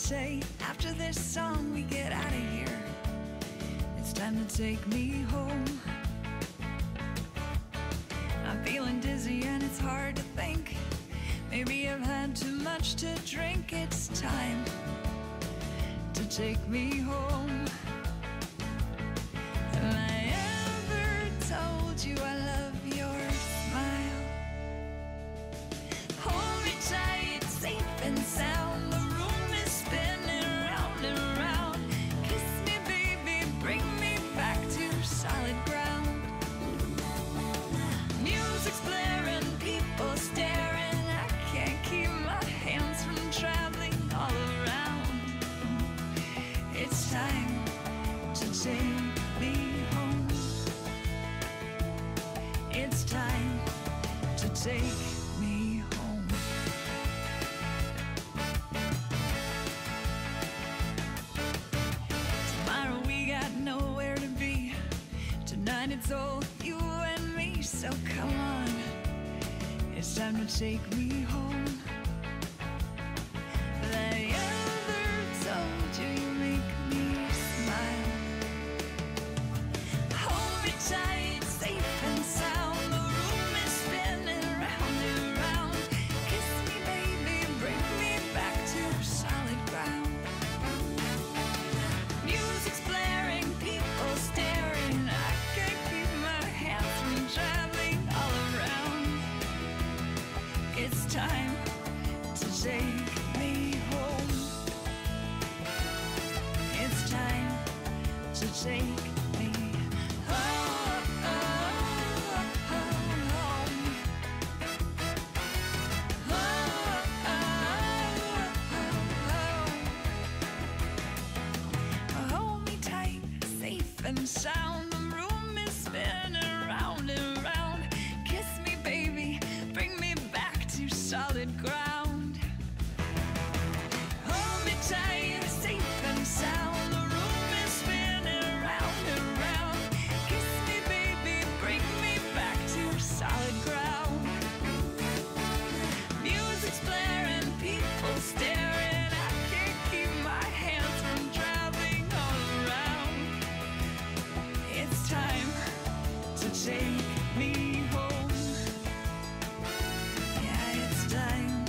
say after this song we get out of here? It's time to take me home. I'm feeling dizzy and it's hard to think. Maybe I've had too much to drink. It's time to take me home. Have I ever told you I love your smile? Hold me tight, safe and sound. The room is spinning round and round. Kiss me, baby, bring me back to solid ground. Music's blaring, people staring. I can't keep my hands from traveling all around. It's time to take me home. It's time to take me home. Tomorrow we got nowhere to be. Tonight it's all you and me, so come on. It's time to take me home. Have I ever told you you make me smile? Hold me tight, safe and sound. The room is spinning round and round. Kiss me, baby, bring me back to solid ground. Music's blaring, people staring. I can't keep my hands from traveling all around. It's time to take me home. It's time to take me home. Hold me tight, safe and sound. The room is spinning round and round. Kiss me, baby, bring me back to solid ground. Hold me tight, safe and sound. The room is spinning round and round. Kiss me, baby, bring me back to solid ground. Music's blaring, people staring. I can't keep my hands from traveling all around. It's time to take me home. Yeah, it's time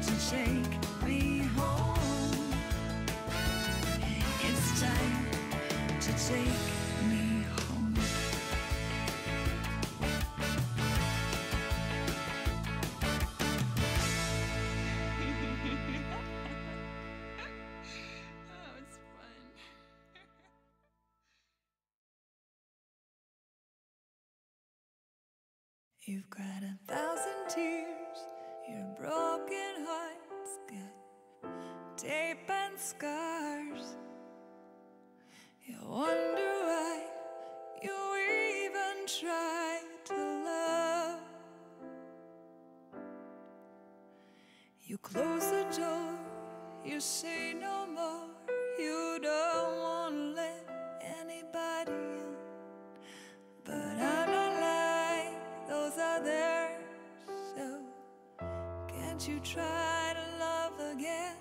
to take me home. It's time to take me home. Oh, it's fun. You've cried 1,000 tears. Your broken heart's got tape and scars. You wonder why you even tried to love. You close the door, you say no more. You don't want to let anybody in. But I'm not like those others, so can't you try to love again?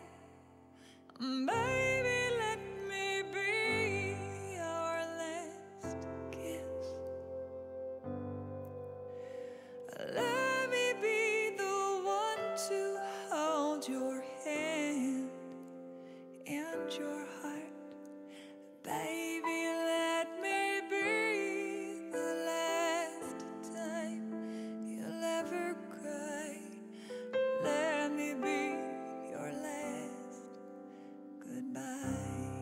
Baby, let me be your last kiss. Let me be the one to hold your hand and your heart. Baby, let me be the last time you'll ever cry. Let me be your last goodbye.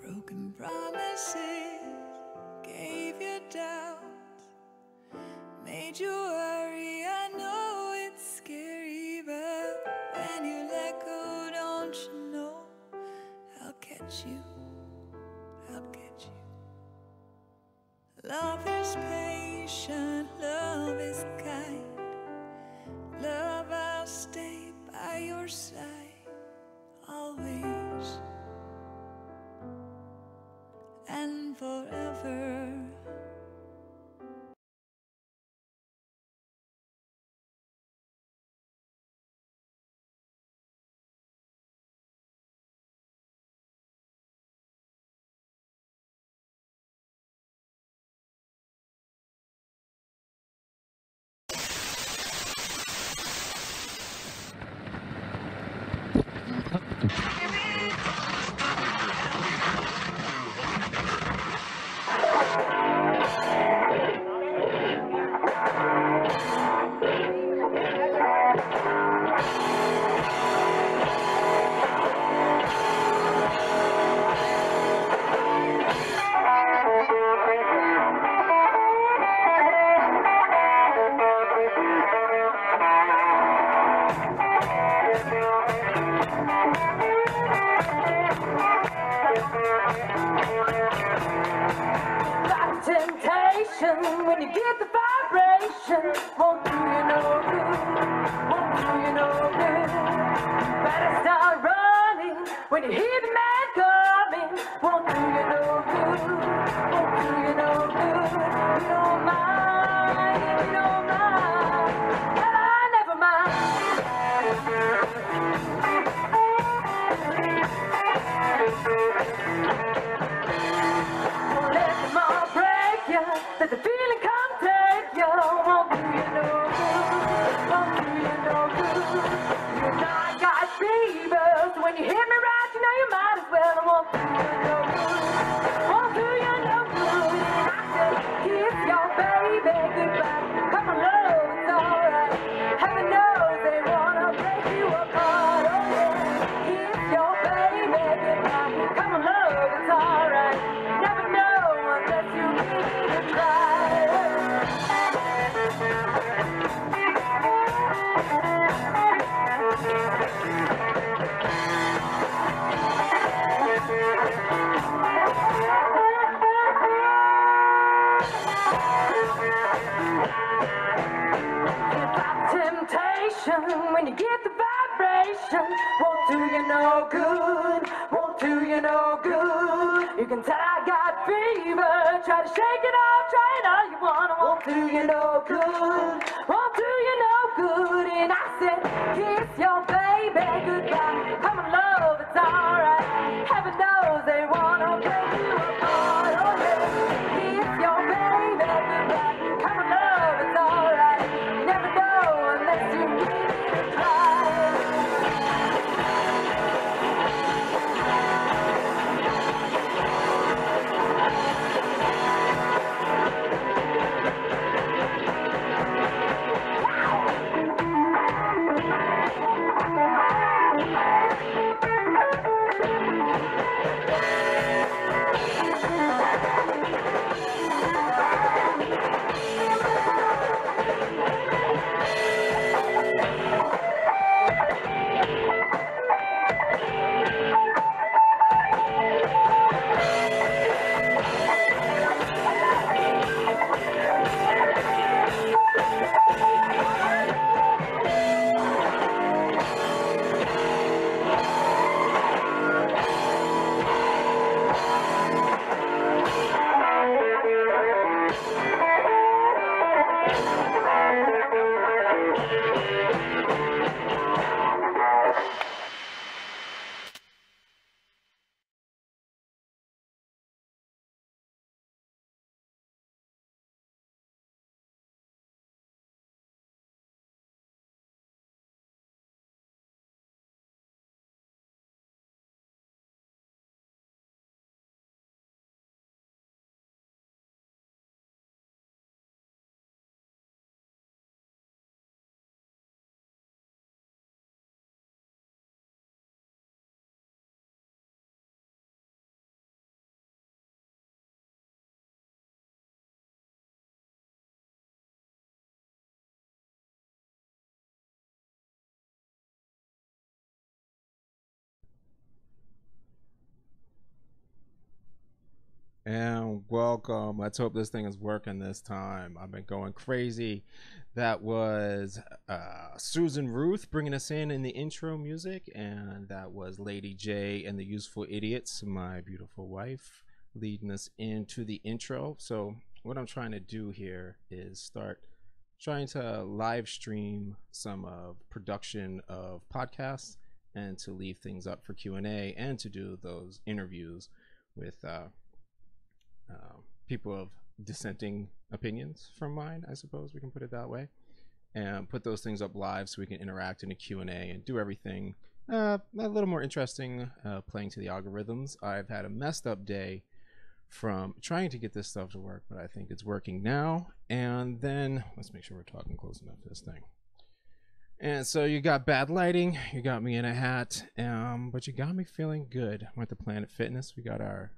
Broken promises gave you doubts, made you worry. I know it's scary, but when you let go, don't you know I'll catch you, I'll catch you. Love is patient, love is kind. Love, I'll stay by your side always and forever. when you hear the man coming, won't do you no good, won't do you no good. You don't mind, you don't mind, and I never mind. Don't let them all break you, let the feeling come take you. Won't do you no good, won't do you no good. You know I got fever, so when you hit me right, you know you might as well. Won't do you no good, won't do you no good. And I said, kiss your baby goodbye. Come on, love, it's alright. Heaven knows they wanna break you apart. Oh yeah, kiss your baby goodbye. Come on, love, it's alright. Never know unless you give it a try. Temptation when you get the vibration won't do you no good, won't do you no good. You can tell I got fever, try to shake it off, try it all you want, won't do you no good, won't do you no good. And I said, kiss your baby goodbye. Come on, love, it's alright. Heaven knows they wanna break you apart. Oh yeah, kiss your baby goodbye. Come on, love, it's alright. You never know unless you give it a try. And welcome. Let's hope this thing is working this time. I've been going crazy. That was Susan Ruth bringing us in the intro music, and that was Lady J and the Useful Idiots, my beautiful wife, leading us into the intro. So what I'm trying to do here is start trying to live stream some of production of podcasts, and to leave things up for Q&A, and to do those interviews with people of dissenting opinions from mine, I suppose we can put it that way, and put those things up live so we can interact in a Q&A and do everything a little more interesting, playing to the algorithms. I've had a messed up day from trying to get this stuff to work, but I think it's working now. And then let's make sure we're talking close enough to this thing. And so you got bad lighting, you got me in a hat, but you got me feeling good. Went to Planet Fitness. We got our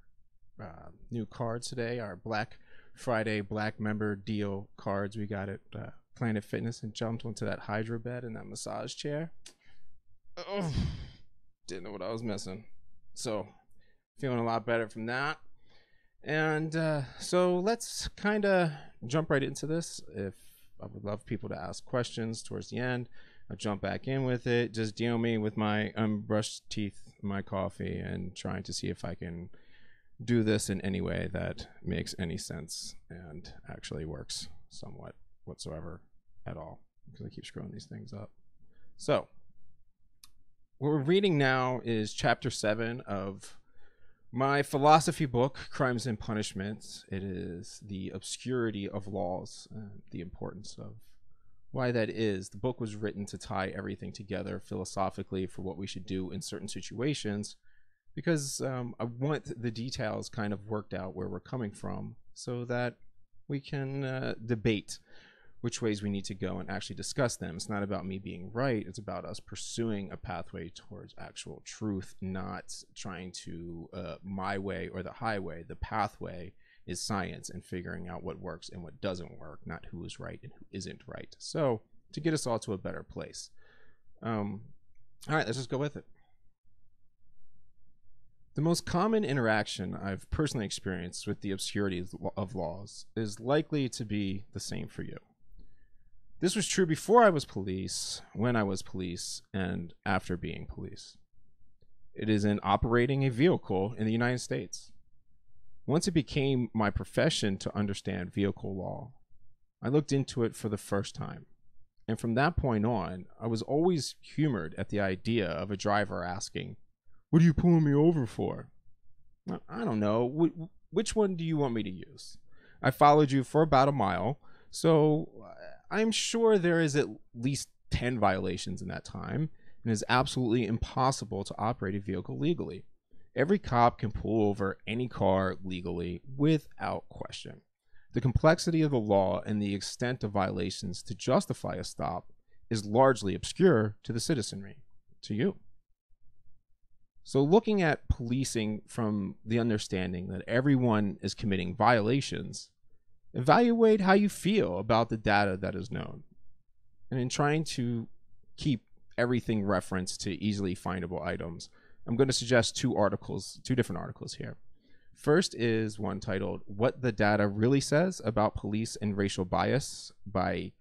new cards today, our Black Friday Black Member Deal cards. We got at Planet Fitness, and jumped onto that Hydra bed and that massage chair. Oh, didn't know what I was missing. So feeling a lot better from that. And so let's kind of jump right into this. If I would love people to ask questions towards the end, I'll jump back in with it. Just deal me with my unbrushed teeth, my coffee and trying to see if I can do this in any way that makes any sense and actually works somewhat whatsoever at all, because I keep screwing these things up. So what we're reading now is chapter 7 of my philosophy book, Crimes and Punishments. It is the obscurity of laws, the importance of why that is. The book was written to tie everything together philosophically for what we should do in certain situations, because I want the details kind of worked out where we're coming from so that we can debate which ways we need to go and actually discuss them. It's not about me being right. It's about us pursuing a pathway towards actual truth, not trying to my way or the highway. The pathway is science and figuring out what works and what doesn't work, not who is right and who isn't right. So to get us all to a better place. All right, let's just go with it. The most common interaction I've personally experienced with the obscurity of laws is likely to be the same for you. This was true before I was police, when I was police, and after being police. It is in operating a vehicle in the United States. Once it became my profession to understand vehicle law, I looked into it for the first time. And from that point on, I was always humored at the idea of a driver asking, "What are you pulling me over for?" I don't know. Which one do you want me to use? I followed you for about a mile, so I'm sure there is at least 10 violations in that time, and it is absolutely impossible to operate a vehicle legally. Every cop can pull over any car legally without question. The complexity of the law and the extent of violations to justify a stop is largely obscure to the citizenry, to you. So looking at policing from the understanding that everyone is committing violations, evaluate how you feel about the data that is known. And in trying to keep everything referenced to easily findable items, I'm going to suggest two different articles here. First is one titled "What the Data Really Says About Police and Racial Bias" by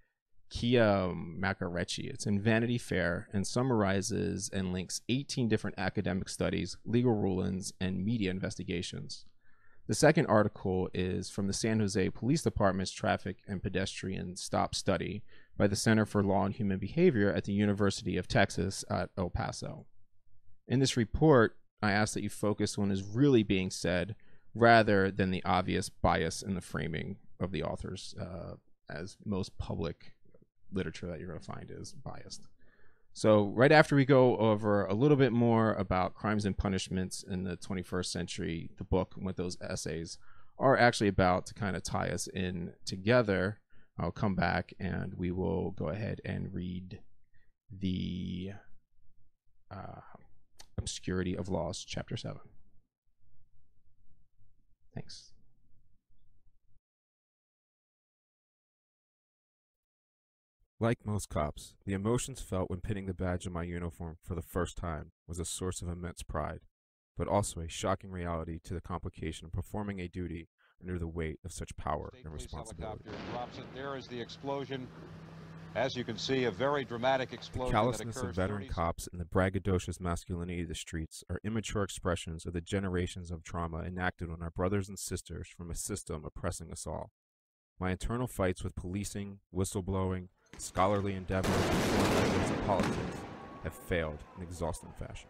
Kia Macarecci. It's in Vanity Fair and summarizes and links 18 different academic studies, legal rulings, and media investigations. The second article is from the San Jose Police Department's Traffic and Pedestrian Stop Study by the Center for Law and Human Behavior at the University of Texas at El Paso. In this report, I ask that you focus on what is really being said rather than the obvious bias in the framing of the authors, as most public literature that you're going to find is biased. So right after we go over a little bit more about crimes and punishments in the 21st century, the book and what those essays are actually about to kind of tie us in together, I'll come back and we will go ahead and read the Obscurity of Laws, Chapter 7. Thanks. Like most cops, the emotions felt when pinning the badge on my uniform for the first time was a source of immense pride, but also a shocking reality to the complication of performing a duty under the weight of such power and responsibility. Drops it. There is the explosion. As you can see, a very dramatic explosion. The callousness of veteran cops and the braggadocious masculinity of the streets are immature expressions of the generations of trauma enacted on our brothers and sisters from a system oppressing us all. My internal fights with policing, whistleblowing, scholarly endeavor, and foreign ideas of politics have failed in exhausting fashion.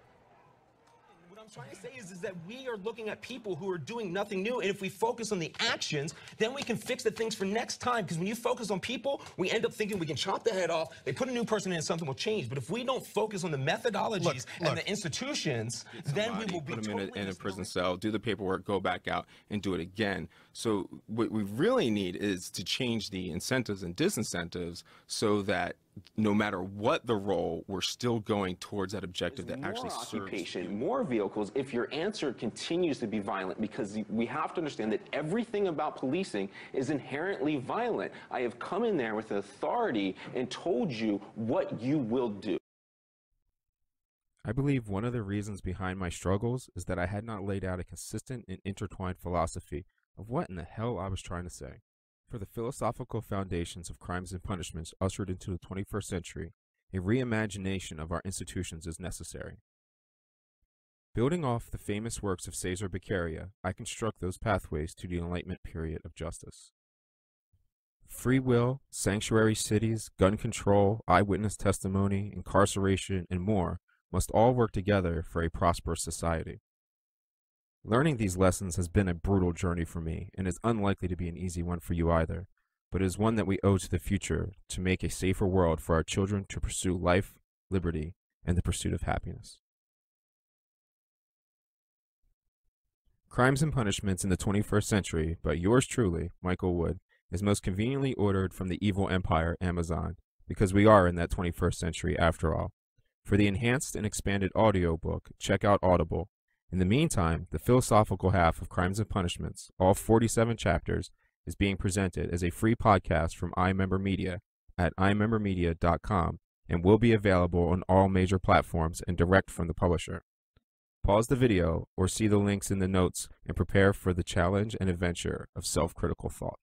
What I'm trying to say is that we are looking at people who are doing nothing new, and if we focus on the actions, then we can fix the things for next time, because when you focus on people, we end up thinking we can chop the head off, they put a new person in and something will change. But if we don't focus on the methodologies and the institutions, then we will be put them in a prison cell, do the paperwork, go back out, and do it again. So what we really need is to change the incentives and disincentives so that no matter what the role, we're still going towards that objective that actually serves. More occupation, more vehicles, if your answer continues to be violent, because we have to understand that everything about policing is inherently violent. I have come in there with authority and told you what you will do. I believe one of the reasons behind my struggles is that I had not laid out a consistent and intertwined philosophy of what in the hell I was trying to say. For the philosophical foundations of crimes and punishments ushered into the 21st century, a reimagination of our institutions is necessary. Building off the famous works of Cesar Beccaria, I construct those pathways to the Enlightenment period of justice. Free will, sanctuary cities, gun control, eyewitness testimony, incarceration, and more must all work together for a prosperous society. Learning these lessons has been a brutal journey for me and is unlikely to be an easy one for you either, but it is one that we owe to the future to make a safer world for our children to pursue life, liberty, and the pursuit of happiness. Crimes and Punishments in the 21st Century by yours truly, Michael Wood, is most conveniently ordered from the evil empire Amazon, because we are in that 21st century after all. For the enhanced and expanded audiobook, check out Audible. In the meantime, the philosophical half of Crimes and Punishments, all 47 chapters, is being presented as a free podcast from iMember Media at imembermedia.com and will be available on all major platforms and direct from the publisher. Pause the video or see the links in the notes and prepare for the challenge and adventure of self-critical thought.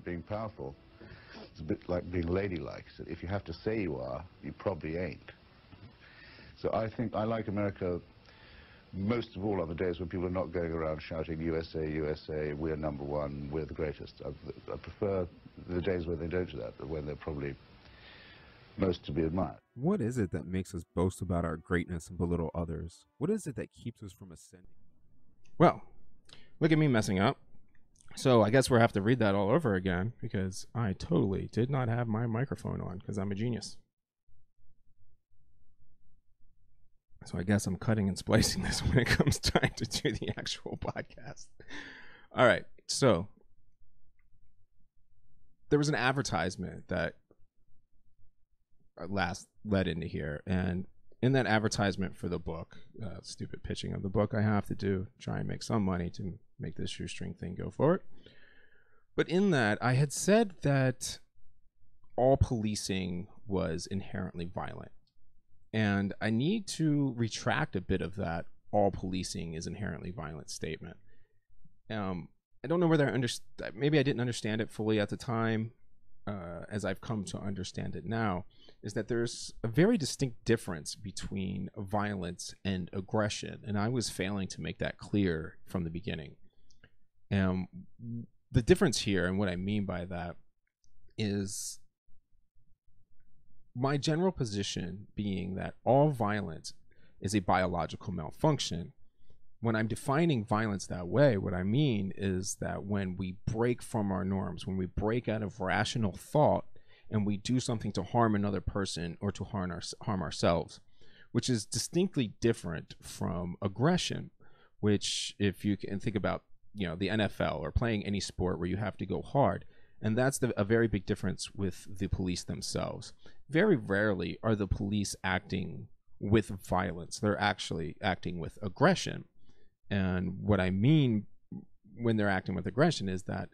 Being powerful, it's a bit like being ladylike. So if you have to say you are, you probably ain't. So I think I like America most of all on the days when people are not going around shouting USA, USA, we're number one, we're the greatest. I prefer the days where they don't do that, when they're probably most to be admired. What is it that makes us boast about our greatness and belittle others? What is it that keeps us from ascending? Well, look at me messing up. So I guess we'll have to read that all over again because I totally did not have my microphone on because I'm a genius. So I guess I'm cutting and splicing this when it comes time to do the actual podcast. All right. So there was an advertisement that last led into here. And in that advertisement for the book, stupid pitching of the book I have to do, try and make some money to make this shoestring thing go forward. But in that, I had said that all policing was inherently violent. And I need to retract a bit of that all policing is inherently violent statement. I don't know whether maybe I didn't understand it fully at the time, as I've come to understand it now, is that there's a very distinct difference between violence and aggression. And I was failing to make that clear from the beginning. The difference here, and what I mean by that, is my general position being that all violence is a biological malfunction. When I'm defining violence that way, what I mean is that when we break from our norms, when we break out of rational thought and we do something to harm another person or to harm ourselves, which is distinctly different from aggression, which if you can think about, the NFL or playing any sport where you have to go hard. And that's a very big difference with the police themselves. Very rarely are the police acting with violence. They're actually acting with aggression. And what I mean when they're acting with aggression is that,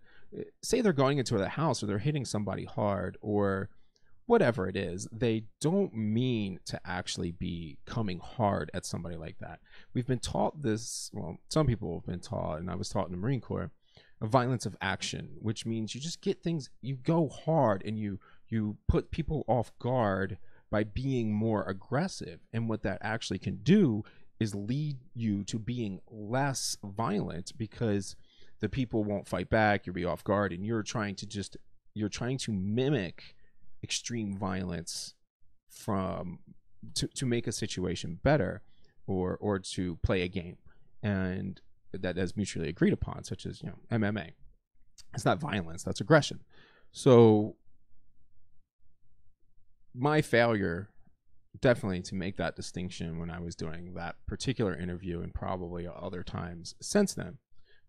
say they're going into the house or they're hitting somebody hard or whatever it is, they don't mean to actually be coming hard at somebody like that. We've been taught this, well, some people have been taught, and I was taught in the Marine Corps, a violence of action, which means you just get things, you go hard and you put people off guard by being more aggressive. And what that actually can do is lead you to being less violent because the people won't fight back, you'll be off guard, and you're trying to mimic extreme violence to make a situation better or to play a game. And that is mutually agreed upon, such as MMA. It's not violence, that's aggression. So my failure definitely to make that distinction when I was doing that particular interview and probably other times since then.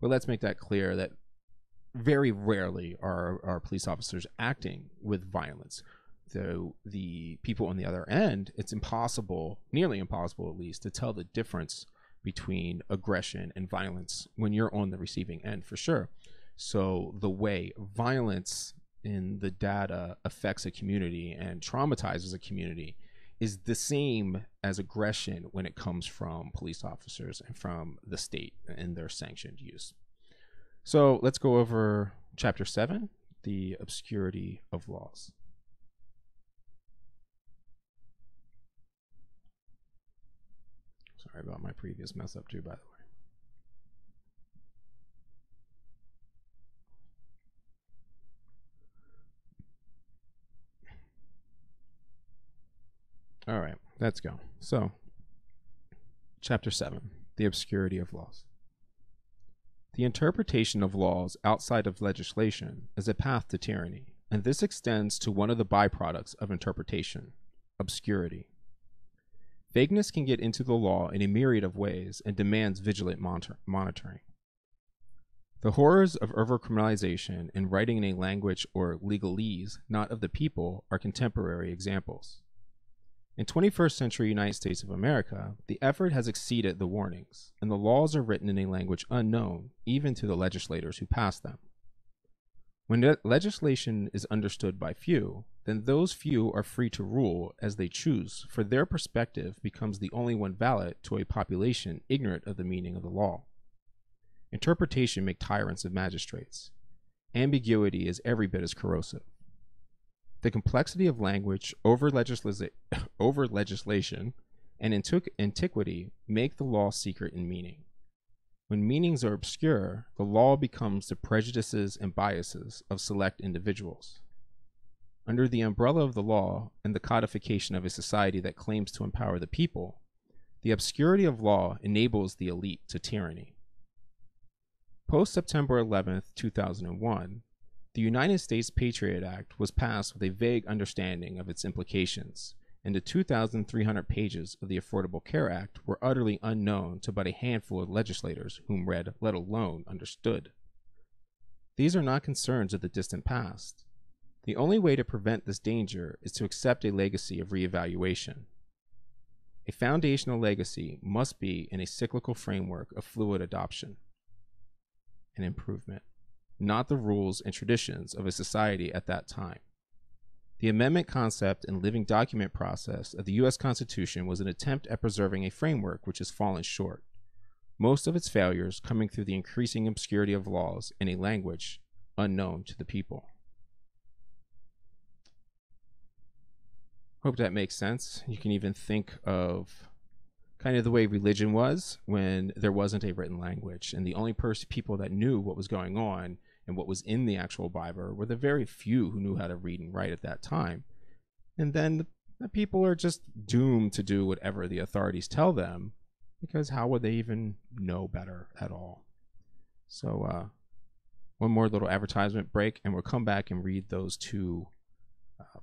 But let's make that clear that very rarely are police officers acting with violence. Though the people on the other end, it's impossible, nearly impossible at least, to tell the difference between aggression and violence when you're on the receiving end, for sure. So the way violence in the data affects a community and traumatizes a community is the same as aggression when it comes from police officers and from the state and their sanctioned use. So let's go over Chapter 7, the obscurity of laws. Sorry about my previous mess up too, by the way. All right, let's go. So, Chapter 7, the obscurity of laws. The interpretation of laws outside of legislation is a path to tyranny, and this extends to one of the byproducts of interpretation, obscurity. Vagueness can get into the law in a myriad of ways and demands vigilant monitoring. The horrors of overcriminalization and writing in a language or legalese not of the people are contemporary examples. In 21st century United States of America, the effort has exceeded the warnings, and the laws are written in a language unknown even to the legislators who passed them. When legislation is understood by few, then those few are free to rule as they choose, for their perspective becomes the only one valid to a population ignorant of the meaning of the law. Interpretation makes tyrants of magistrates. ambiguity is every bit as corrosive. The complexity of language, over legislation, and antiquity make the law secret in meaning. When meanings are obscure, the law becomes the prejudices and biases of select individuals. Under the umbrella of the law and the codification of a society that claims to empower the people, the obscurity of law enables the elite to tyranny. Post-September 11, 2001, the United States Patriot Act was passed with a vague understanding of its implications, and the 2,300 pages of the Affordable Care Act were utterly unknown to but a handful of legislators whom read, let alone understood. These are not concerns of the distant past. The only way to prevent this danger is to accept a legacy of reevaluation. A foundational legacy must be in a cyclical framework of fluid adoption and improvement, not the rules and traditions of a society at that time. The amendment concept and living document process of the U.S. Constitution was an attempt at preserving a framework which has fallen short, most of its failures coming through the increasing obscurity of laws in a language unknown to the people. Hope that makes sense. You can even think of kind of the way religion was when there wasn't a written language, and the only people that knew what was going on and what was in the actual Bible were the very few who knew how to read and write at that time. And then the people are just doomed to do whatever the authorities tell them, because how would they even know better at all? So one more little advertisement break, and we'll come back and read those two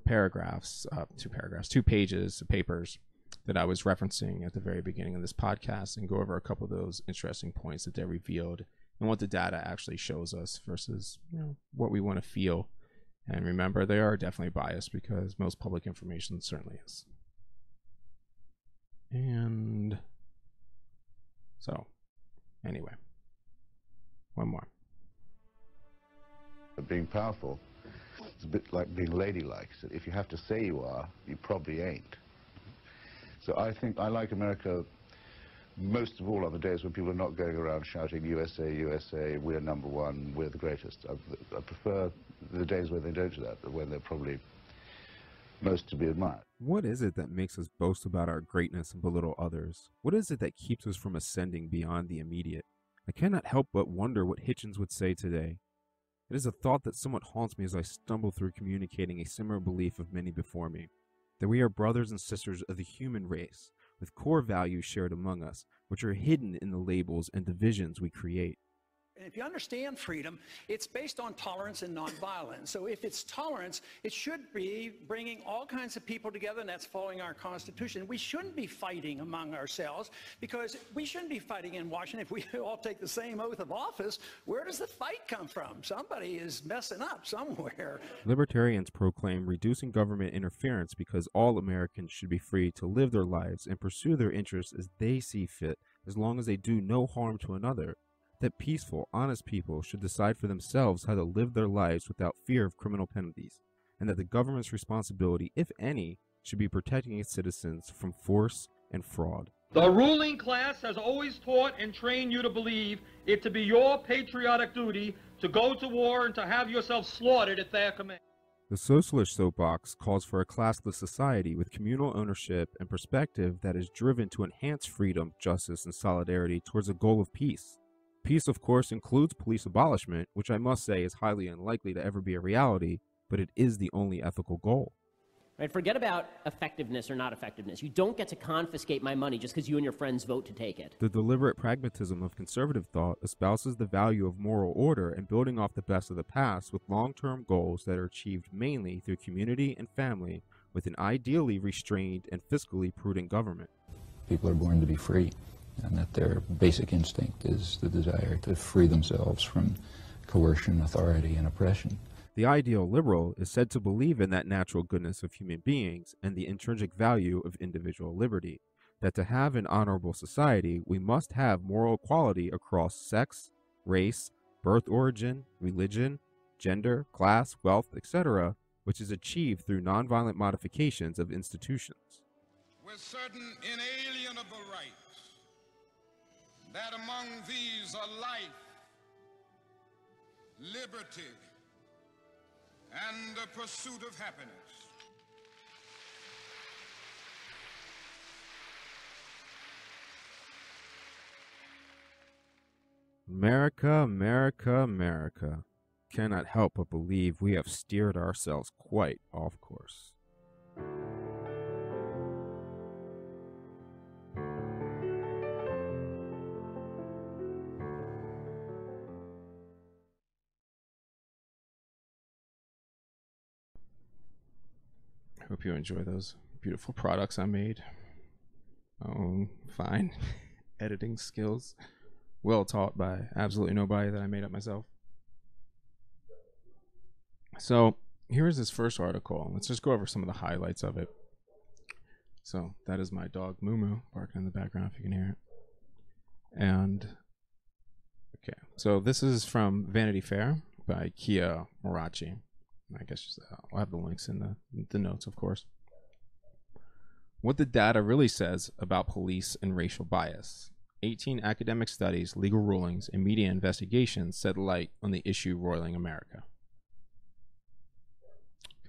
pages of papers that I was referencing at the very beginning of this podcast, and go over a couple of those interesting points that they revealed and what the data actually shows us versus, what we want to feel. And remember, they are definitely biased because most public information certainly is. And so, anyway, one more. Being powerful, it's a bit like being ladylike. So if you have to say you are, you probably ain't. So I think I like America most of all on the days when people are not going around shouting USA, USA, we're number one, we're the greatest. I prefer the days where they don't do that, when they're probably most to be admired. What is it that makes us boast about our greatness and belittle others? What is it that keeps us from ascending beyond the immediate? I cannot help but wonder what Hitchens would say today. It is a thought that somewhat haunts me as I stumble through communicating a similar belief of many before me, that we are brothers and sisters of the human race, with core values shared among us, which are hidden in the labels and divisions we create. And if you understand freedom, it's based on tolerance and nonviolence. So if it's tolerance, it should be bringing all kinds of people together, and that's following our Constitution. We shouldn't be fighting among ourselves, because we shouldn't be fighting in Washington. If we all take the same oath of office, where does the fight come from? Somebody is messing up somewhere. Libertarians proclaim reducing government interference because all Americans should be free to live their lives and pursue their interests as they see fit, as long as they do no harm to another. That peaceful, honest people should decide for themselves how to live their lives without fear of criminal penalties, and that the government's responsibility, if any, should be protecting its citizens from force and fraud. The ruling class has always taught and trained you to believe it to be your patriotic duty to go to war and to have yourself slaughtered at their command. The socialist soapbox calls for a classless society with communal ownership and perspective that is driven to enhance freedom, justice, and solidarity towards a goal of peace. Peace, of course, includes police abolishment, which I must say is highly unlikely to ever be a reality, but it is the only ethical goal. Right? Forget about effectiveness or not effectiveness. You don't get to confiscate my money just because you and your friends vote to take it. The deliberate pragmatism of conservative thought espouses the value of moral order and building off the best of the past with long-term goals that are achieved mainly through community and family with an ideally restrained and fiscally prudent government. People are born to be free, and that their basic instinct is the desire to free themselves from coercion, authority, and oppression. The ideal liberal is said to believe in that natural goodness of human beings and the intrinsic value of individual liberty, that to have an honorable society, we must have moral equality across sex, race, birth origin, religion, gender, class, wealth, etc., which is achieved through nonviolent modifications of institutions. With certain inalienable rights, that among these are life, liberty, and the pursuit of happiness. America, America, America. Cannot help but believe we have steered ourselves quite off course. Hope you enjoy those beautiful products I made. Fine. Editing skills. Well taught by absolutely nobody that I made up myself. So here's this first article. Let's just go over some of the highlights of it. So that is my dog Moo Moo barking in the background if you can hear it. And okay, so this is from Vanity Fair by Kia Morachi. I guess I'll have the links in the notes, of course. What the data really says about police and racial bias. 18 academic studies, legal rulings, and media investigations shed light on the issue roiling America.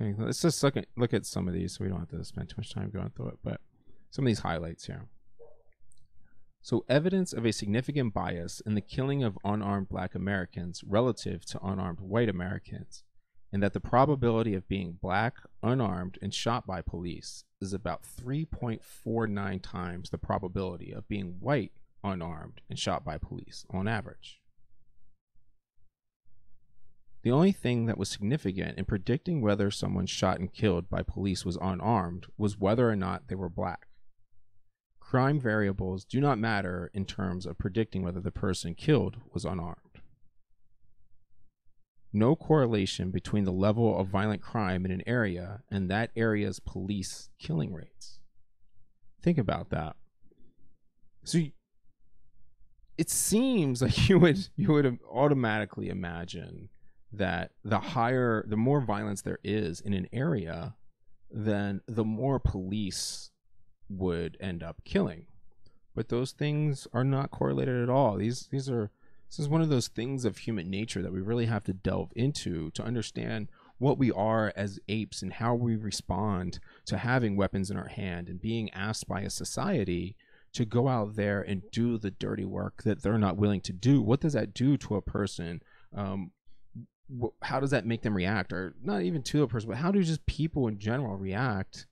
Okay, let's just look at some of these so we don't have to spend too much time going through it, but some of these highlights here. So, evidence of a significant bias in the killing of unarmed Black Americans relative to unarmed white Americans, and that the probability of being Black, unarmed, and shot by police is about 3.49 times the probability of being white, unarmed, and shot by police on average. The only thing that was significant in predicting whether someone shot and killed by police was unarmed was whether or not they were Black. Crime variables do not matter in terms of predicting whether the person killed was unarmed. No correlation between the level of violent crime in an area and that area's police killing rates. Think about that. So it seems like you would automatically imagine that the more violence there is in an area, then the more police would end up killing. But those things are not correlated at all. This is one of those things of human nature that we really have to delve into to understand what we are as apes and how we respond to having weapons in our hand and being asked by a society to go out there and do the dirty work that they're not willing to do. What does that do to a person? How does that make them react? Or not even to a person, but how do just people in general react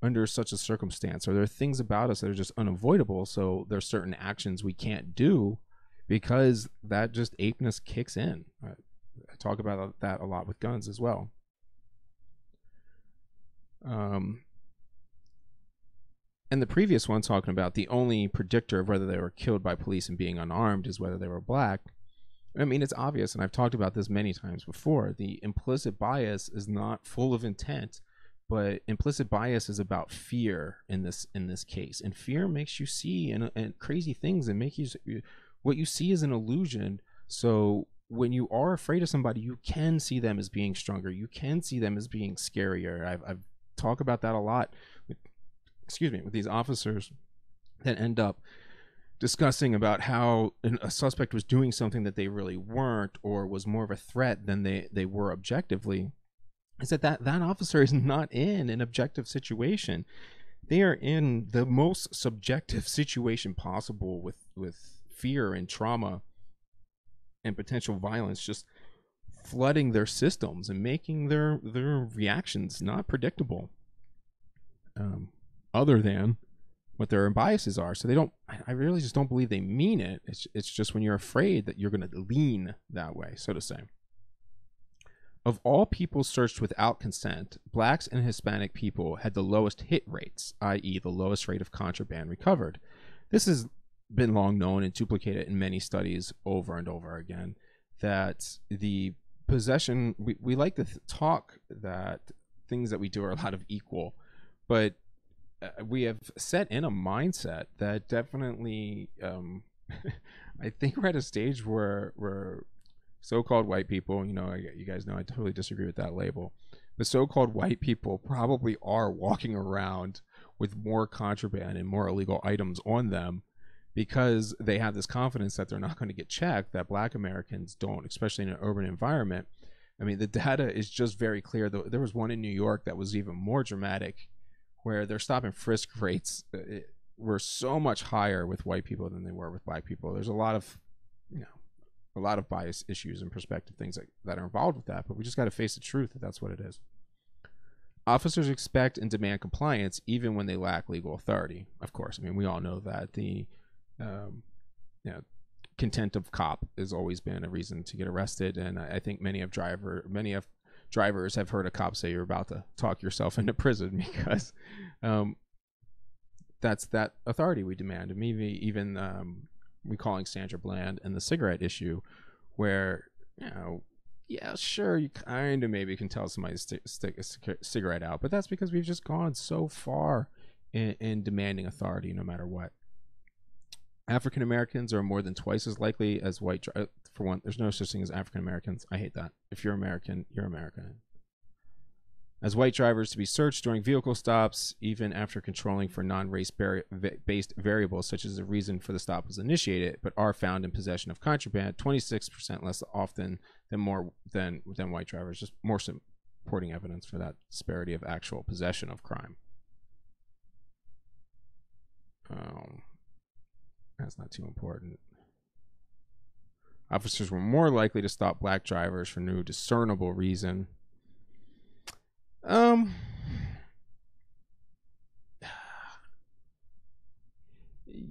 under such a circumstance? Are there things about us that are just unavoidable? So there's certain actions we can't do because that just apeness kicks in. I talk about that a lot with guns as well. And the previous one talking about the only predictor of whether they were killed by police and being unarmed is whether they were Black. I mean, it's obvious, and I've talked about this many times before. The implicit bias is not full of intent, but implicit bias is about fear in this case. And fear makes you see and crazy things, and make you what you see is an illusion. So when you are afraid of somebody, you can see them as being stronger. You can see them as being scarier. I've talked about that a lot. With these officers that end up discussing about how a suspect was doing something that they really weren't, or was more of a threat than they were objectively, is that officer is not in an objective situation. They are in the most subjective situation possible with fear and trauma and potential violence just flooding their systems and making their reactions not predictable. Other than what their biases are. So I really just don't believe they mean it. It's just when you're afraid that you're going to lean that way, so to say. Of all people searched without consent, Blacks and Hispanic people had the lowest hit rates, i.e. the lowest rate of contraband recovered. This has been long known and duplicated in many studies over and over again, that the possession, we like to talk that things that we do are a lot of equal, but we have set in a mindset that definitely, I think we're at a stage where so-called white people, you guys know I totally disagree with that label, but so-called white people probably are walking around with more contraband and more illegal items on them because they have this confidence that they're not going to get checked, that Black Americans don't, especially in an urban environment. I mean, the data is just very clear. There was one in New York that was even more dramatic, where their stop and frisk rates were so much higher with white people than they were with black people. There's a lot of, a lot of bias issues and perspective things that are involved with that, but we just got to face the truth that that's what it is. Officers expect and demand compliance even when they lack legal authority. Of course, I mean, we all know that the contempt of cop has always been a reason to get arrested, and I think many of drivers have heard a cop say you're about to talk yourself into prison, because that's that authority we demand. And maybe even recalling Sandra Bland and the cigarette issue, where yeah, sure, you kind of maybe can tell somebody to stick a cigarette out, but that's because we've just gone so far in demanding authority no matter what. African Americans are more than twice as likely as white. For one, there's no such thing as African Americans. I hate that. If you're American, you're American. As white drivers to be searched during vehicle stops, even after controlling for non-race based variables, such as the reason for the stop was initiated, but are found in possession of contraband 26% less often than white drivers. Just more supporting evidence for that disparity of actual possession of crime. That's not too important. Officers were more likely to stop black drivers for no discernible reason.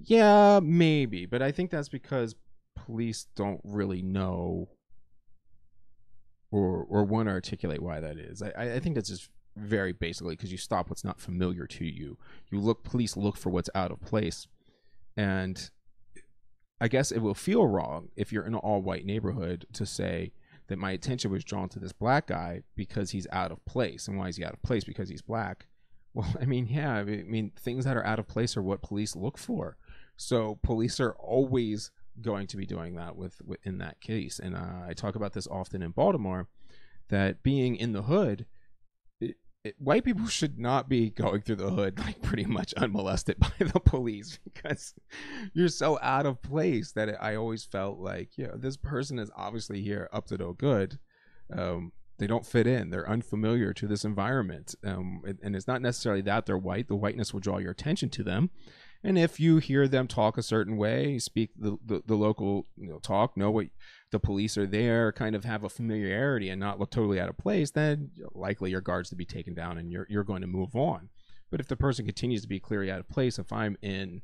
Yeah, maybe, but I think that's because police don't really know or want to articulate why that is. I think that's just very basically because you stop what's not familiar to you. Police look for what's out of place. And I guess it will feel wrong if you're in an all-white neighborhood to say that my attention was drawn to this black guy because he's out of place. And why is he out of place? Because he's black. Well, I mean, yeah, I mean, things that are out of place are what police look for. So police are always going to be doing that in that case. And I talk about this often in Baltimore, that being in the hood, white people should not be going through the hood like pretty much unmolested by the police, because you're so out of place that I always felt like, this person is obviously here up to no good. They don't fit in. They're unfamiliar to this environment. And it's not necessarily that they're white. The whiteness will draw your attention to them. And if you hear them talk a certain way, speak the local talk, know what the police are there, kind of have a familiarity and not look totally out of place, then likely your guard's to be taken down and you're going to move on. But if the person continues to be clearly out of place, if I'm in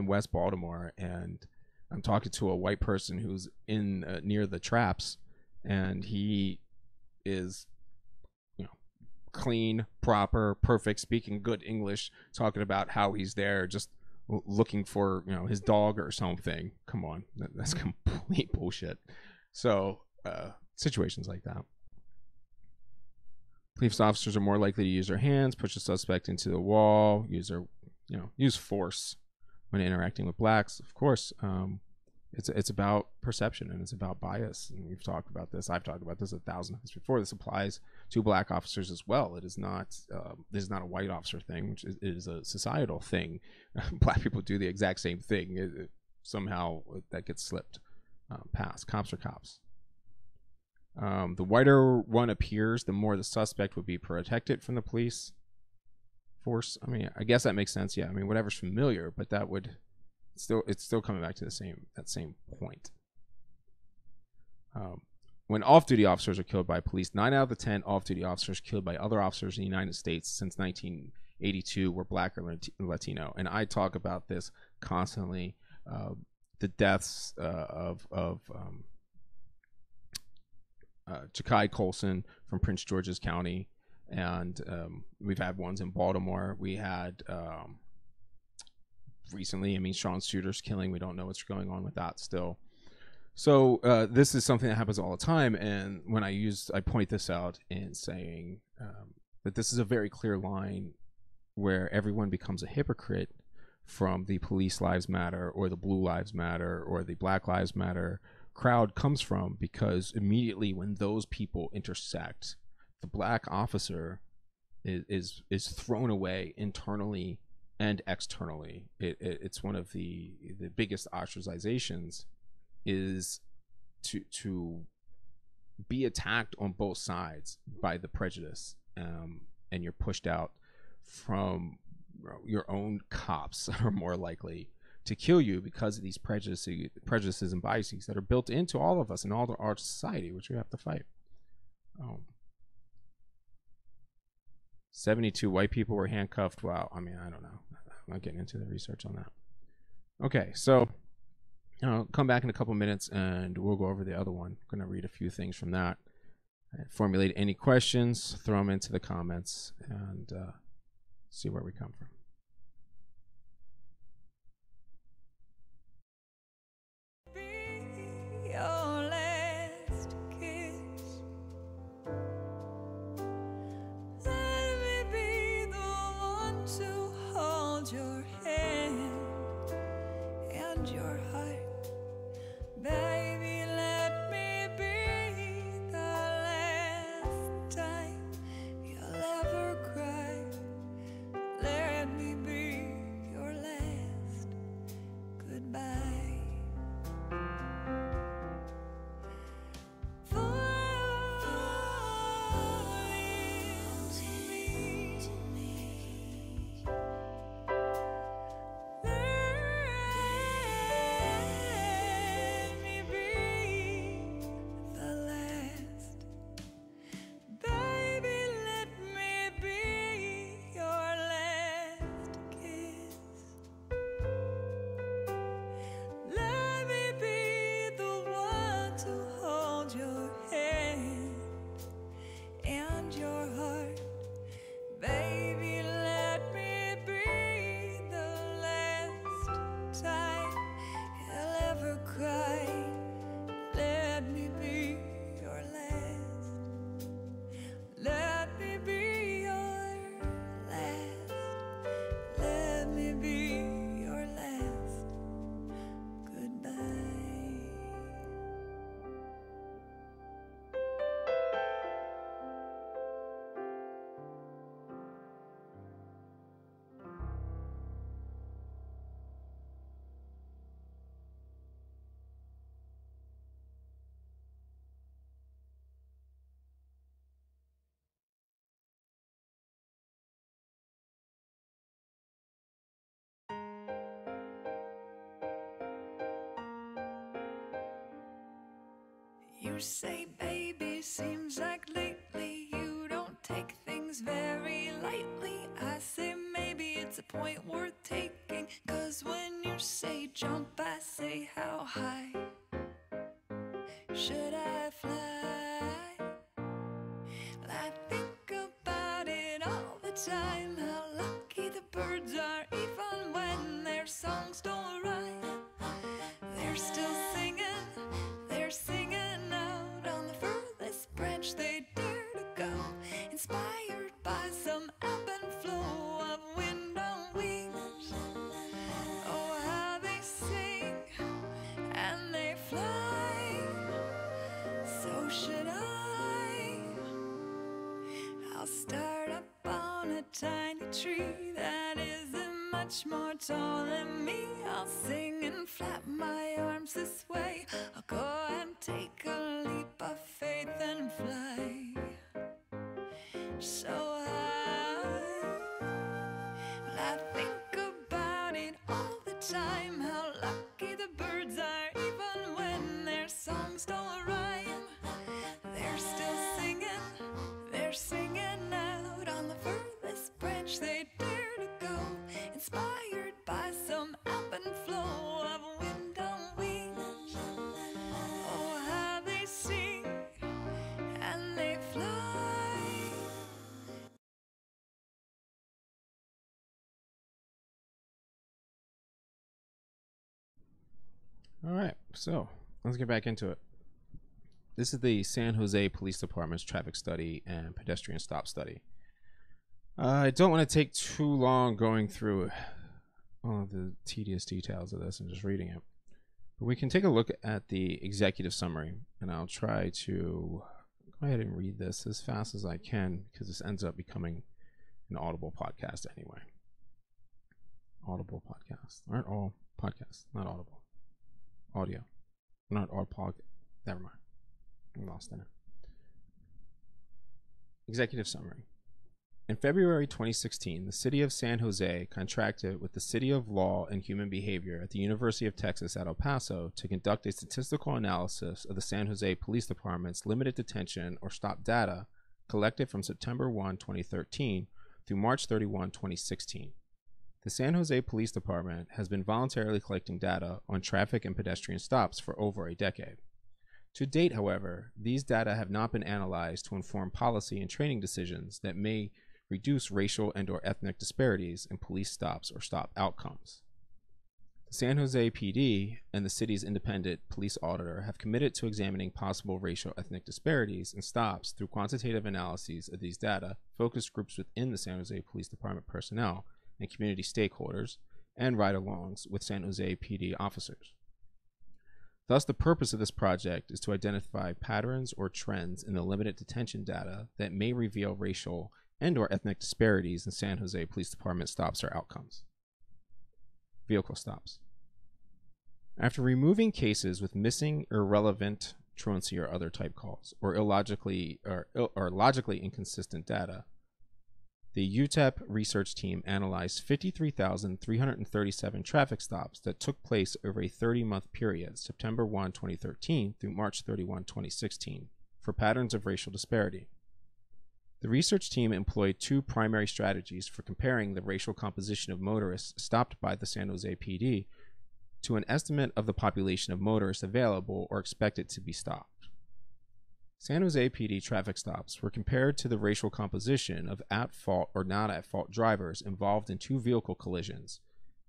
West Baltimore and I'm talking to a white person who's in near the traps, and he is clean, proper, perfect, speaking good English, talking about how he's there just looking for his dog or something, come on, that's complete bullshit. So situations like that, police officers are more likely to use their hands, push a suspect into the wall, use force when interacting with blacks. Of course, it's about perception and it's about bias, and we've talked about this. I've talked about this 1,000 times before. This applies to black officers as well. It is not this is not a white officer thing, which is a societal thing. Black people do the exact same thing. Somehow that gets slipped past. Cops are cops. The whiter one appears, the more the suspect would be protected from the police force. I mean, I guess that makes sense. Yeah, I mean, whatever's familiar, but that would it's still coming back to that same point. When off-duty officers are killed by police, 9 out of the 10 off-duty officers killed by other officers in the United States since 1982 were black or Latino. And I talk about this constantly. The deaths of Ja'Kai Colson from Prince George's County, and we've had ones in Baltimore. We had recently, I mean, Sean Shooter's killing. We don't know what's going on with that still. So this is something that happens all the time, and when I point this out in saying that this is a very clear line where everyone becomes a hypocrite from the Police Lives Matter or the Blue Lives Matter or the Black Lives Matter crowd comes from, because immediately when those people intersect, the black officer is thrown away internally and externally. It's one of the biggest ostracizations is to be attacked on both sides by the prejudice, and you're pushed out from your own cops are more likely to kill you because of these prejudices and biases that are built into all of us and all our society, which we have to fight. 72 white people were handcuffed. Wow. I mean, I don't know. I'm not getting into the research on that. Okay, so I'll come back in a couple minutes and we'll go over the other one. I'm going to read a few things from that. Formulate any questions, throw them into the comments, and see where we come from. Your last kiss. Let me be the one to hold your hand and your heart. Baby, let me be the last time you'll ever cry. Let me be your last goodbye. You say, baby, seems like lately you don't take things very lightly. I say, maybe it's a point worth taking, 'cause when you say jump, I say, how high should I fly? Well, I think about it all the time, how lucky the birds are, even when their songs don't rhyme. They're still singing, they're singing out on the furthest branch they dare to go, inspired by some ebb and flow of wind on wings. Oh, how they sing and they fly. So should I. I'll start up on a tiny tree that isn't much more tall than me. I'll sing and flap my arms this way. I'll go and take a leap of faith and fly so high. Well, I think about it all the time, how lucky the birds are, even when their songs don't rhyme. They're still singing, they're singing out on the furthest branch they dare to go, inspired by some ebb and flow of wind on wings. Oh, how they sing and they fly. All right, so let's get back into it. This is the San Jose Police Department's traffic study and pedestrian stop study. I don't want to take too long going through all of the tedious details of this and just reading it. But we can take a look at the executive summary, and I'll try to go ahead and read this as fast as I can, because this ends up becoming an Audible podcast anyway. Audible podcast. Aren't all podcasts, not Audible. Audio. Not all never mind. I'm lost in it. Executive summary. In February 2016, the city of San Jose contracted with the City of Law and Human Behavior at the University of Texas at El Paso to conduct a statistical analysis of the San Jose Police Department's limited detention or stop data collected from September 1, 2013 through March 31, 2016. The San Jose Police Department has been voluntarily collecting data on traffic and pedestrian stops for over a decade. To date, however, these data have not been analyzed to inform policy and training decisions that may reduce racial and/or ethnic disparities in police stops or stop outcomes. The San Jose PD and the city's independent police auditor have committed to examining possible racial ethnic disparities in stops through quantitative analyses of these data, focus groups within the San Jose Police Department personnel and community stakeholders, and ride-alongs with San Jose PD officers. Thus, the purpose of this project is to identify patterns or trends in the limited detention data that may reveal racial and/or ethnic disparities in San Jose Police Department stops or outcomes. Vehicle stops. After removing cases with missing, irrelevant, truancy or other type calls, or logically inconsistent data, the UTEP research team analyzed 53,337 traffic stops that took place over a 30-month period, September 1, 2013 through March 31, 2016, for patterns of racial disparity. The research team employed two primary strategies for comparing the racial composition of motorists stopped by the San Jose PD to an estimate of the population of motorists available or expected to be stopped. San Jose PD traffic stops were compared to the racial composition of at-fault or not-at-fault drivers involved in two vehicle collisions,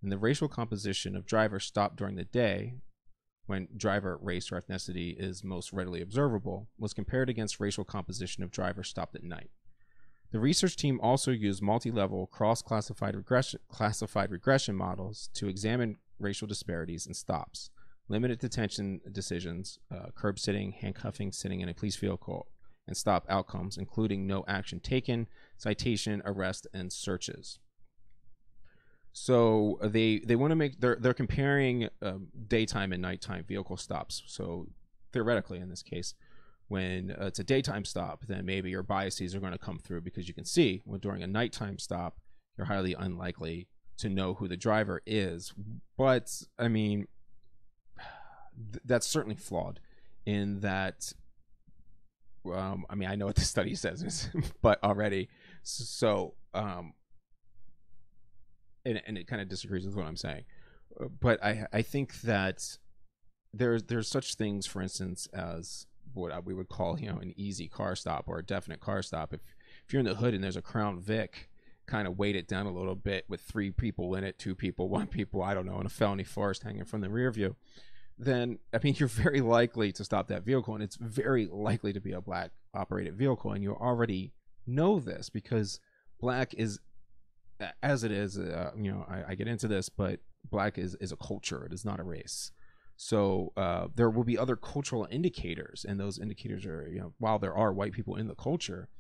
and the racial composition of drivers stopped during the day, when driver race or ethnicity is most readily observable, was compared against racial composition of drivers stopped at night. The research team also used multi-level cross-classified regression models to examine racial disparities in stops, limited detention decisions, curb sitting, handcuffing, sitting in a police vehicle, and stop outcomes, including no action taken, citation, arrest, and searches. So they want to make, they're comparing daytime and nighttime vehicle stops. So theoretically, in this case, when it's a daytime stop, then maybe your biases are going to come through, because you can see when during a nighttime stop, you're highly unlikely to know who the driver is. But I mean, that's certainly flawed in that, I mean, I know what the study says, but already, so, and it kind of disagrees with what I'm saying. But I think that there's such things, for instance, as what we would call, you know, an easy car stop or a definite car stop. If you're in the hood and there's a Crown Vic kind of weighted down a little bit with 3 people in it, 2 people, 1 people, I don't know, and a felony Forest hanging from the rear view, then, I mean, you're very likely to stop that vehicle, and it's very likely to be a black operated vehicle. And you already know this because black is, as it is, you know, I get into this, but black is a culture. It is not a race. So there will be other cultural indicators, and those indicators are, you know, while there are white people in the culture,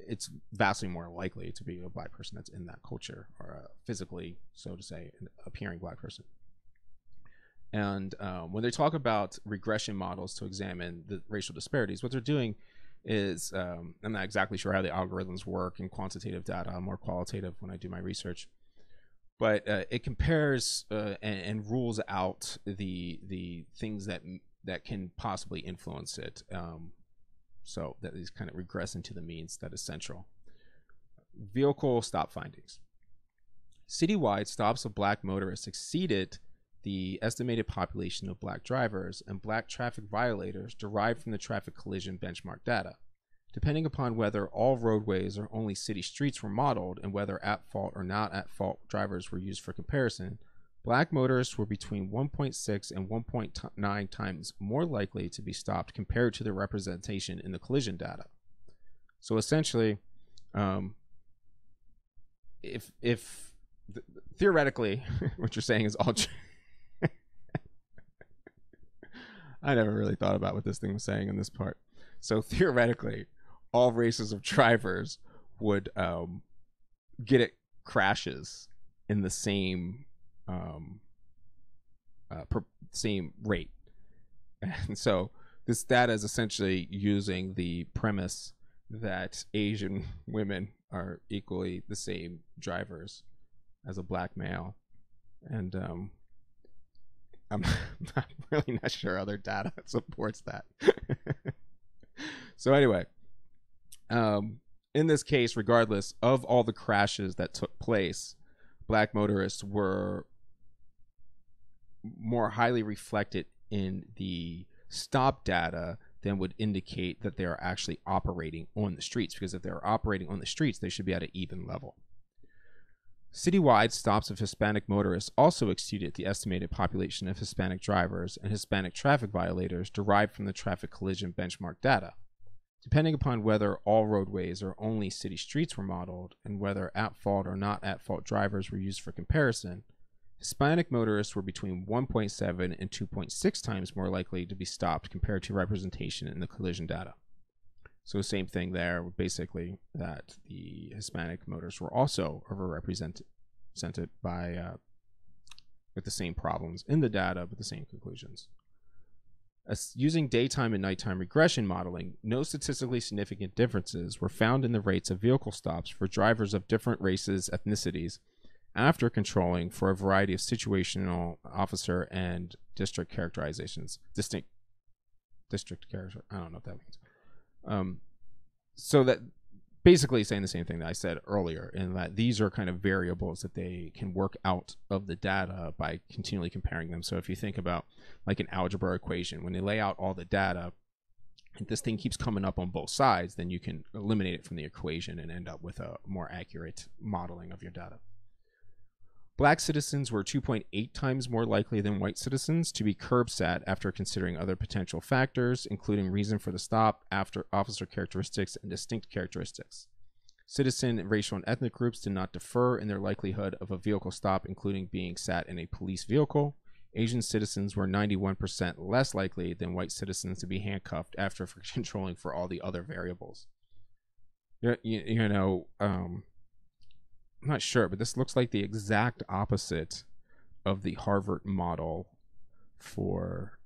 it's vastly more likely to be a black person that's in that culture, or a physically, so to say, an appearing black person. And when they talk about regression models to examine the racial disparities, what they're doing is, I'm not exactly sure how the algorithms work in quantitative data. I'm more qualitative when I do my research. But it compares and rules out the things that can possibly influence it. So that these kind of regress into the means that is central. Vehicle stop findings. Citywide, stops of black motorists exceeded the estimated population of black drivers and black traffic violators derived from the traffic collision benchmark data. Depending upon whether all roadways or only city streets were modeled and whether at-fault or not at-fault drivers were used for comparison, black motorists were between 1.6 and 1.9 times more likely to be stopped compared to the representation in the collision data. So essentially, if theoretically what you're saying is all true, I never really thought about what this thing was saying in this part. So theoretically, all races of drivers would get it crashes in the same same rate, and so this data is essentially using the premise that Asian women are equally the same drivers as a black male, and I'm really not sure other data supports that. So anyway, in this case, regardless of all the crashes that took place, black motorists were more highly reflected in the stop data than would indicate that they are actually operating on the streets, because if they're operating on the streets, they should be at an even level. Citywide stops of Hispanic motorists also exceeded the estimated population of Hispanic drivers and Hispanic traffic violators derived from the traffic collision benchmark data. Depending upon whether all roadways or only city streets were modeled, and whether at-fault or not at-fault drivers were used for comparison, Hispanic motorists were between 1.7 and 2.6 times more likely to be stopped compared to representation in the collision data. So same thing there, basically, that the Hispanic motorists were also overrepresented by with the same problems in the data, but the same conclusions. Using daytime and nighttime regression modeling, no statistically significant differences were found in the rates of vehicle stops for drivers of different races, ethnicities, after controlling for a variety of situational, officer, and district characterizations. District character, I don't know what that means. So that basically saying the same thing that I said earlier, in that these are kind of variables that they can work out of the data by continually comparing them. So if you think about like an algebra equation, when they lay out all the data, if this thing keeps coming up on both sides, then you can eliminate it from the equation and end up with a more accurate modeling of your data. Black citizens were 2.8 times more likely than white citizens to be curb sat after considering other potential factors, including reason for the stop, after officer characteristics, and distinct characteristics. Citizen, racial, and ethnic groups did not differ in their likelihood of a vehicle stop, including being sat in a police vehicle. Asian citizens were 91% less likely than white citizens to be handcuffed after controlling for all the other variables. I'm not sure, but this looks like the exact opposite of the Harvard model for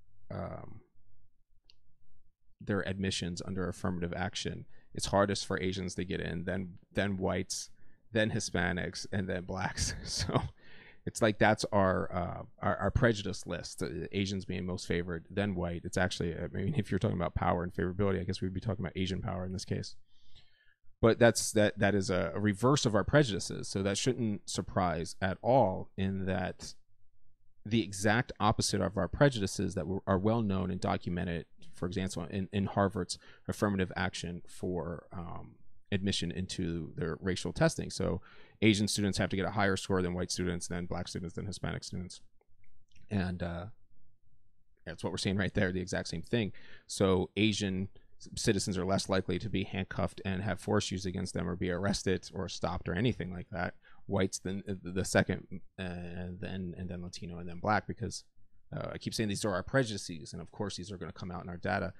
their admissions under affirmative action. It's hardest for Asians to get in, then whites, then Hispanics, and then blacks. So it's like that's our prejudice list. Asians being most favored, then white. It's actually, I mean, if you're talking about power and favorability, I guess we'd be talking about Asian power in this case. But that is a reverse of our prejudices, so that shouldn't surprise at all, in that the exact opposite of our prejudices that are well known and documented, for example, in Harvard's affirmative action for admission into their racial testing. So Asian students have to get a higher score than white students, then black students, then Hispanic students. And that's what we're seeing right there, the exact same thing. So Asian citizens are less likely to be handcuffed and have force used against them or be arrested or stopped or anything like that. Whites then the second, and then Latino, and then black, because I keep saying these are our prejudices, and of course these are going to come out in our data.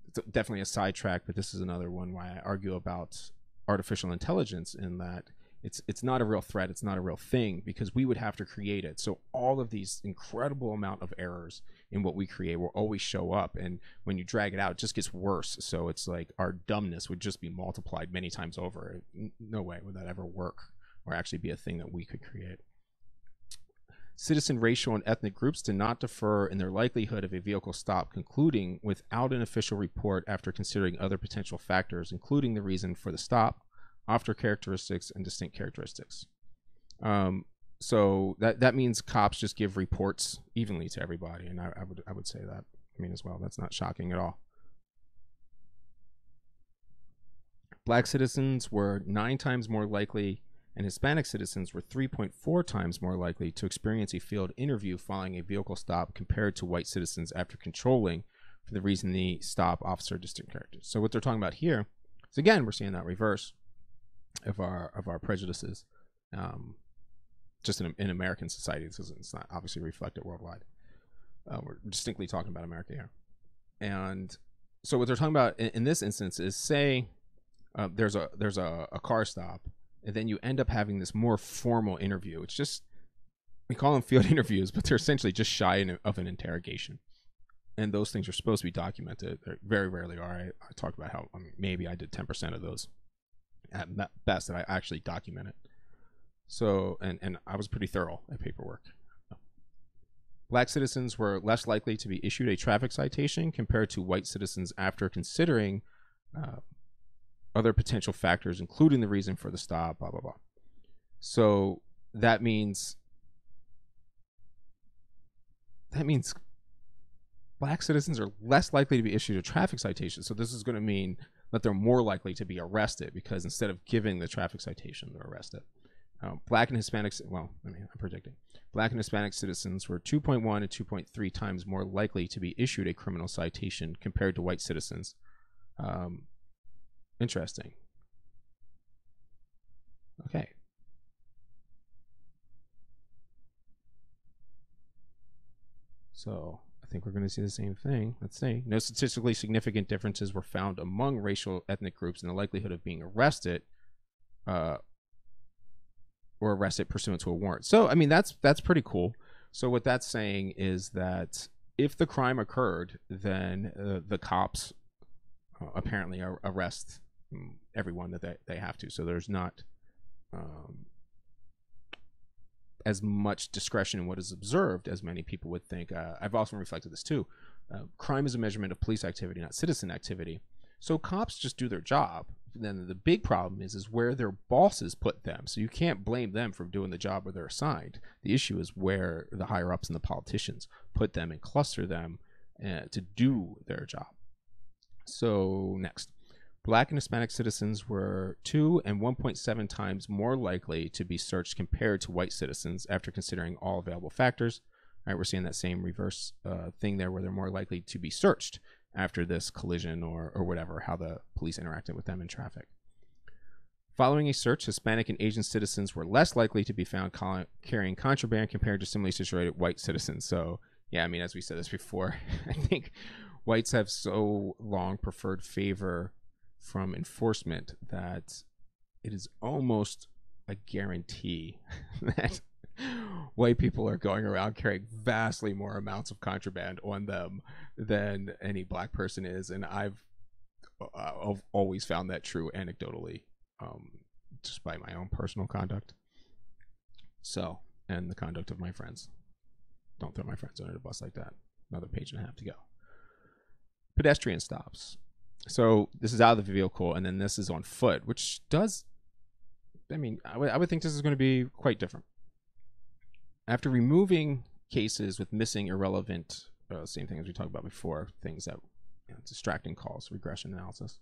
It's definitely a sidetrack, but this is another one why I argue about artificial intelligence, in that it's not a real threat, it's not a real thing, because we would have to create it. So all of these incredible amount of errors in what we create will always show up, and when you drag it out, it just gets worse. So it's like our dumbness would just be multiplied many times over. No way would that ever work or actually be a thing that we could create. Citizen, racial, and ethnic groups did not differ in their likelihood of a vehicle stop, concluding without an official report after considering other potential factors, including the reason for the stop, officer characteristics, and distinct characteristics. So that means cops just give reports evenly to everybody, and I would say that. I mean, as well, that's not shocking at all. Black citizens were 9 times more likely, and Hispanic citizens were 3.4 times more likely to experience a field interview following a vehicle stop compared to white citizens after controlling for the reason the stop, officer, distinct characters. So what they're talking about here is, again, we're seeing that reverse of our prejudices. Just in American society, it's not obviously reflected worldwide. We're distinctly talking about America here. And so what they're talking about in this instance is, say there's a car stop, and then you end up having this more formal interview. It's just, we call them field interviews, but they're essentially just shy of an interrogation. and those things are supposed to be documented. They very rarely are. I talk about how maybe I did 10% of those at best that I actually documented. So, and I was pretty thorough at paperwork. Black citizens were less likely to be issued a traffic citation compared to white citizens after considering other potential factors, including the reason for the stop, blah, blah, blah. So that means black citizens are less likely to be issued a traffic citation. So this is going to mean that they're more likely to be arrested because instead of giving the traffic citation, they're arrested. Black and Hispanics, well, I'm predicting. Black and Hispanic citizens were 2.1 and 2.3 times more likely to be issued a criminal citation compared to white citizens. Interesting. Okay. So I think we're going to see the same thing. Let's see. No statistically significant differences were found among racial ethnic groups in the likelihood of being arrested or arrested pursuant to a warrant. So, I mean, that's pretty cool. So what that's saying is that if the crime occurred, then the cops apparently arrest everyone that they have to. So there's not as much discretion in what is observed as many people would think. I've often reflected this too. Crime is a measurement of police activity, not citizen activity. So cops just do their job. Then the big problem is where their bosses put them. So you can't blame them for doing the job where they're assigned. The issue is where the higher ups and the politicians put them and cluster them to do their job. So next. Black and Hispanic citizens were 2 and 1.7 times more likely to be searched compared to white citizens after considering all available factors. All right, we're seeing that same reverse thing there where they're more likely to be searched after this collision or whatever, how the police interacted with them in traffic. Following a search, Hispanic and Asian citizens were less likely to be found carrying contraband compared to similarly situated white citizens. So, yeah, I mean, as we said this before, I think whites have so long preferred favor from enforcement that it is almost a guarantee that white people are going around carrying vastly more amounts of contraband on them than any black person is, and I've always found that true anecdotally, just by my own personal conduct. So, and the conduct of my friends. Don't throw my friends under the bus like that. Another page and a half to go. Pedestrian stops. So this is out of the vehicle, and then this is on foot, which does, I mean, I would think this is going to be quite different. After removing cases with missing, irrelevant, same thing as we talked about before, things that, distracting calls, regression analysis,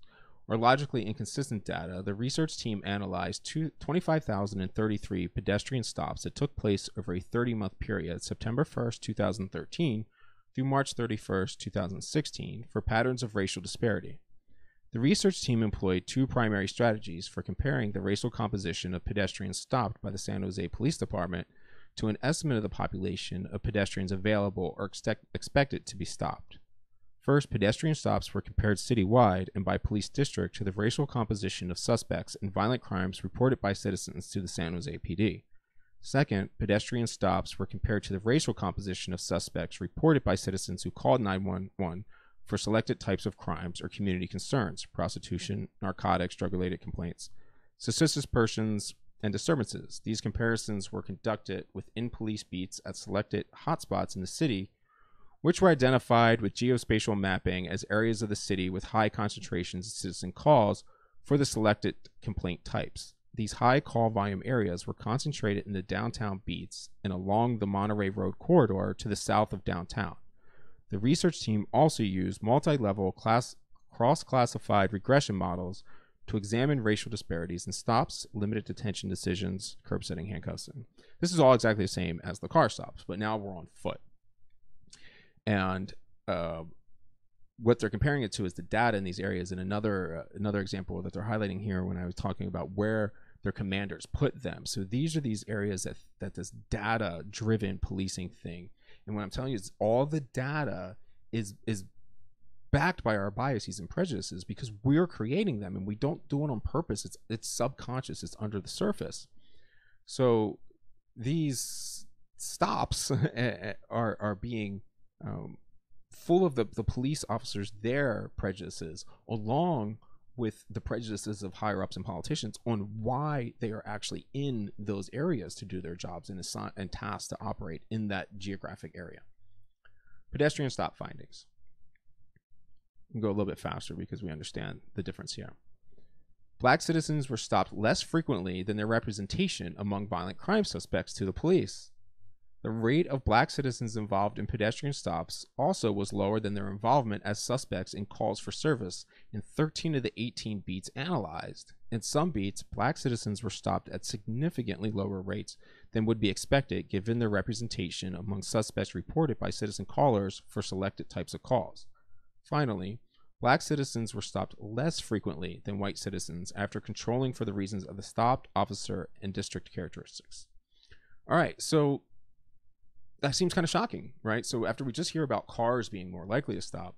or logically inconsistent data, the research team analyzed 25,033 pedestrian stops that took place over a 30-month period, September 1st, 2013 through March 31st, 2016, for patterns of racial disparity. The research team employed 2 primary strategies for comparing the racial composition of pedestrians stopped by the San Jose Police Department to an estimate of the population of pedestrians available or expected to be stopped. First, pedestrian stops were compared citywide and by police district to the racial composition of suspects in violent crimes reported by citizens to the San Jose PD. Second, pedestrian stops were compared to the racial composition of suspects reported by citizens who called 911 for selected types of crimes or community concerns: prostitution, narcotics, drug-related complaints, suspicious persons, and disturbances. These comparisons were conducted within police beats at selected hotspots in the city, which were identified with geospatial mapping as areas of the city with high concentrations of citizen calls for the selected complaint types. These high call volume areas were concentrated in the downtown beats and along the Monterey Road corridor to the south of downtown. The research team also used multi-level cross-classified regression models to examine racial disparities in stops, limited detention decisions, curb setting, handcuffs. And this is all exactly the same as the car stops, but now we're on foot. And what they're comparing it to is the data in these areas. And another example that they're highlighting here when I was talking about where their commanders put them. So these are these areas that this data-driven policing thing. And what I'm telling you is all the data is backed by our biases and prejudices because we're creating them and we don't do it on purpose. It's subconscious. It's under the surface. So these stops are being full of the police officers, their prejudices, along with the prejudices of higher ups and politicians on why they are actually in those areas to do their jobs and tasked to operate in that geographic area. Pedestrian stop findings. We can go a little bit faster because we understand the difference here. Black citizens were stopped less frequently than their representation among violent crime suspects to the police. The rate of black citizens involved in pedestrian stops also was lower than their involvement as suspects in calls for service in 13 of the 18 beats analyzed. In some beats, black citizens were stopped at significantly lower rates than would be expected given their representation among suspects reported by citizen callers for selected types of calls. Finally, black citizens were stopped less frequently than white citizens after controlling for the reasons of the stopped officer and district characteristics. All right, so that seems kind of shocking, right? So after we just hear about cars being more likely to stop,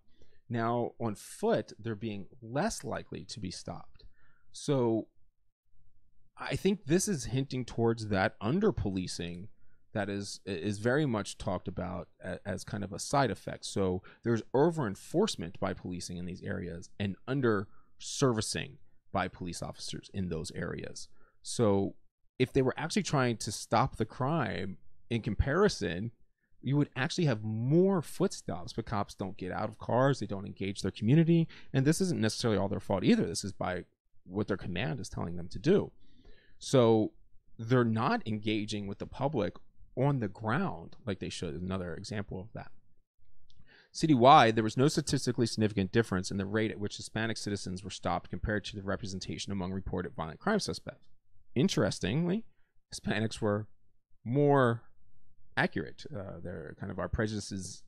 now on foot, they're being less likely to be stopped. So I think this is hinting towards that under-policing that is very much talked about as kind of a side effect. So there's over-enforcement by policing in these areas and under-servicing by police officers in those areas. So if they were actually trying to stop the crime, in comparison, you would actually have more foot stops, but cops don't get out of cars, they don't engage their community, and this isn't necessarily all their fault either. This is by what their command is telling them to do. So they're not engaging with the public on the ground like they should. Another example of that. Citywide, there was no statistically significant difference in the rate at which Hispanic citizens were stopped compared to the representation among reported violent crime suspects. Interestingly, Hispanics were more accurate. Their kind of our prejudices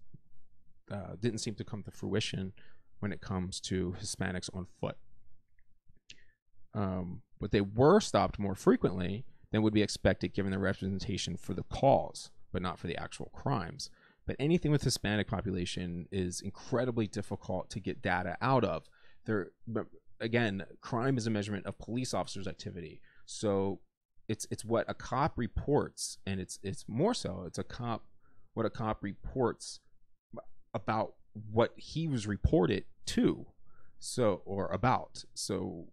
didn't seem to come to fruition when it comes to Hispanics on foot. But they were stopped more frequently than would be expected given their representation for the calls, but not for the actual crimes. But anything with Hispanic population is incredibly difficult to get data out of. But again, crime is a measurement of police officers' activity. So it's what a cop reports, and it's more so what a cop reports about what he was reported to, or about. So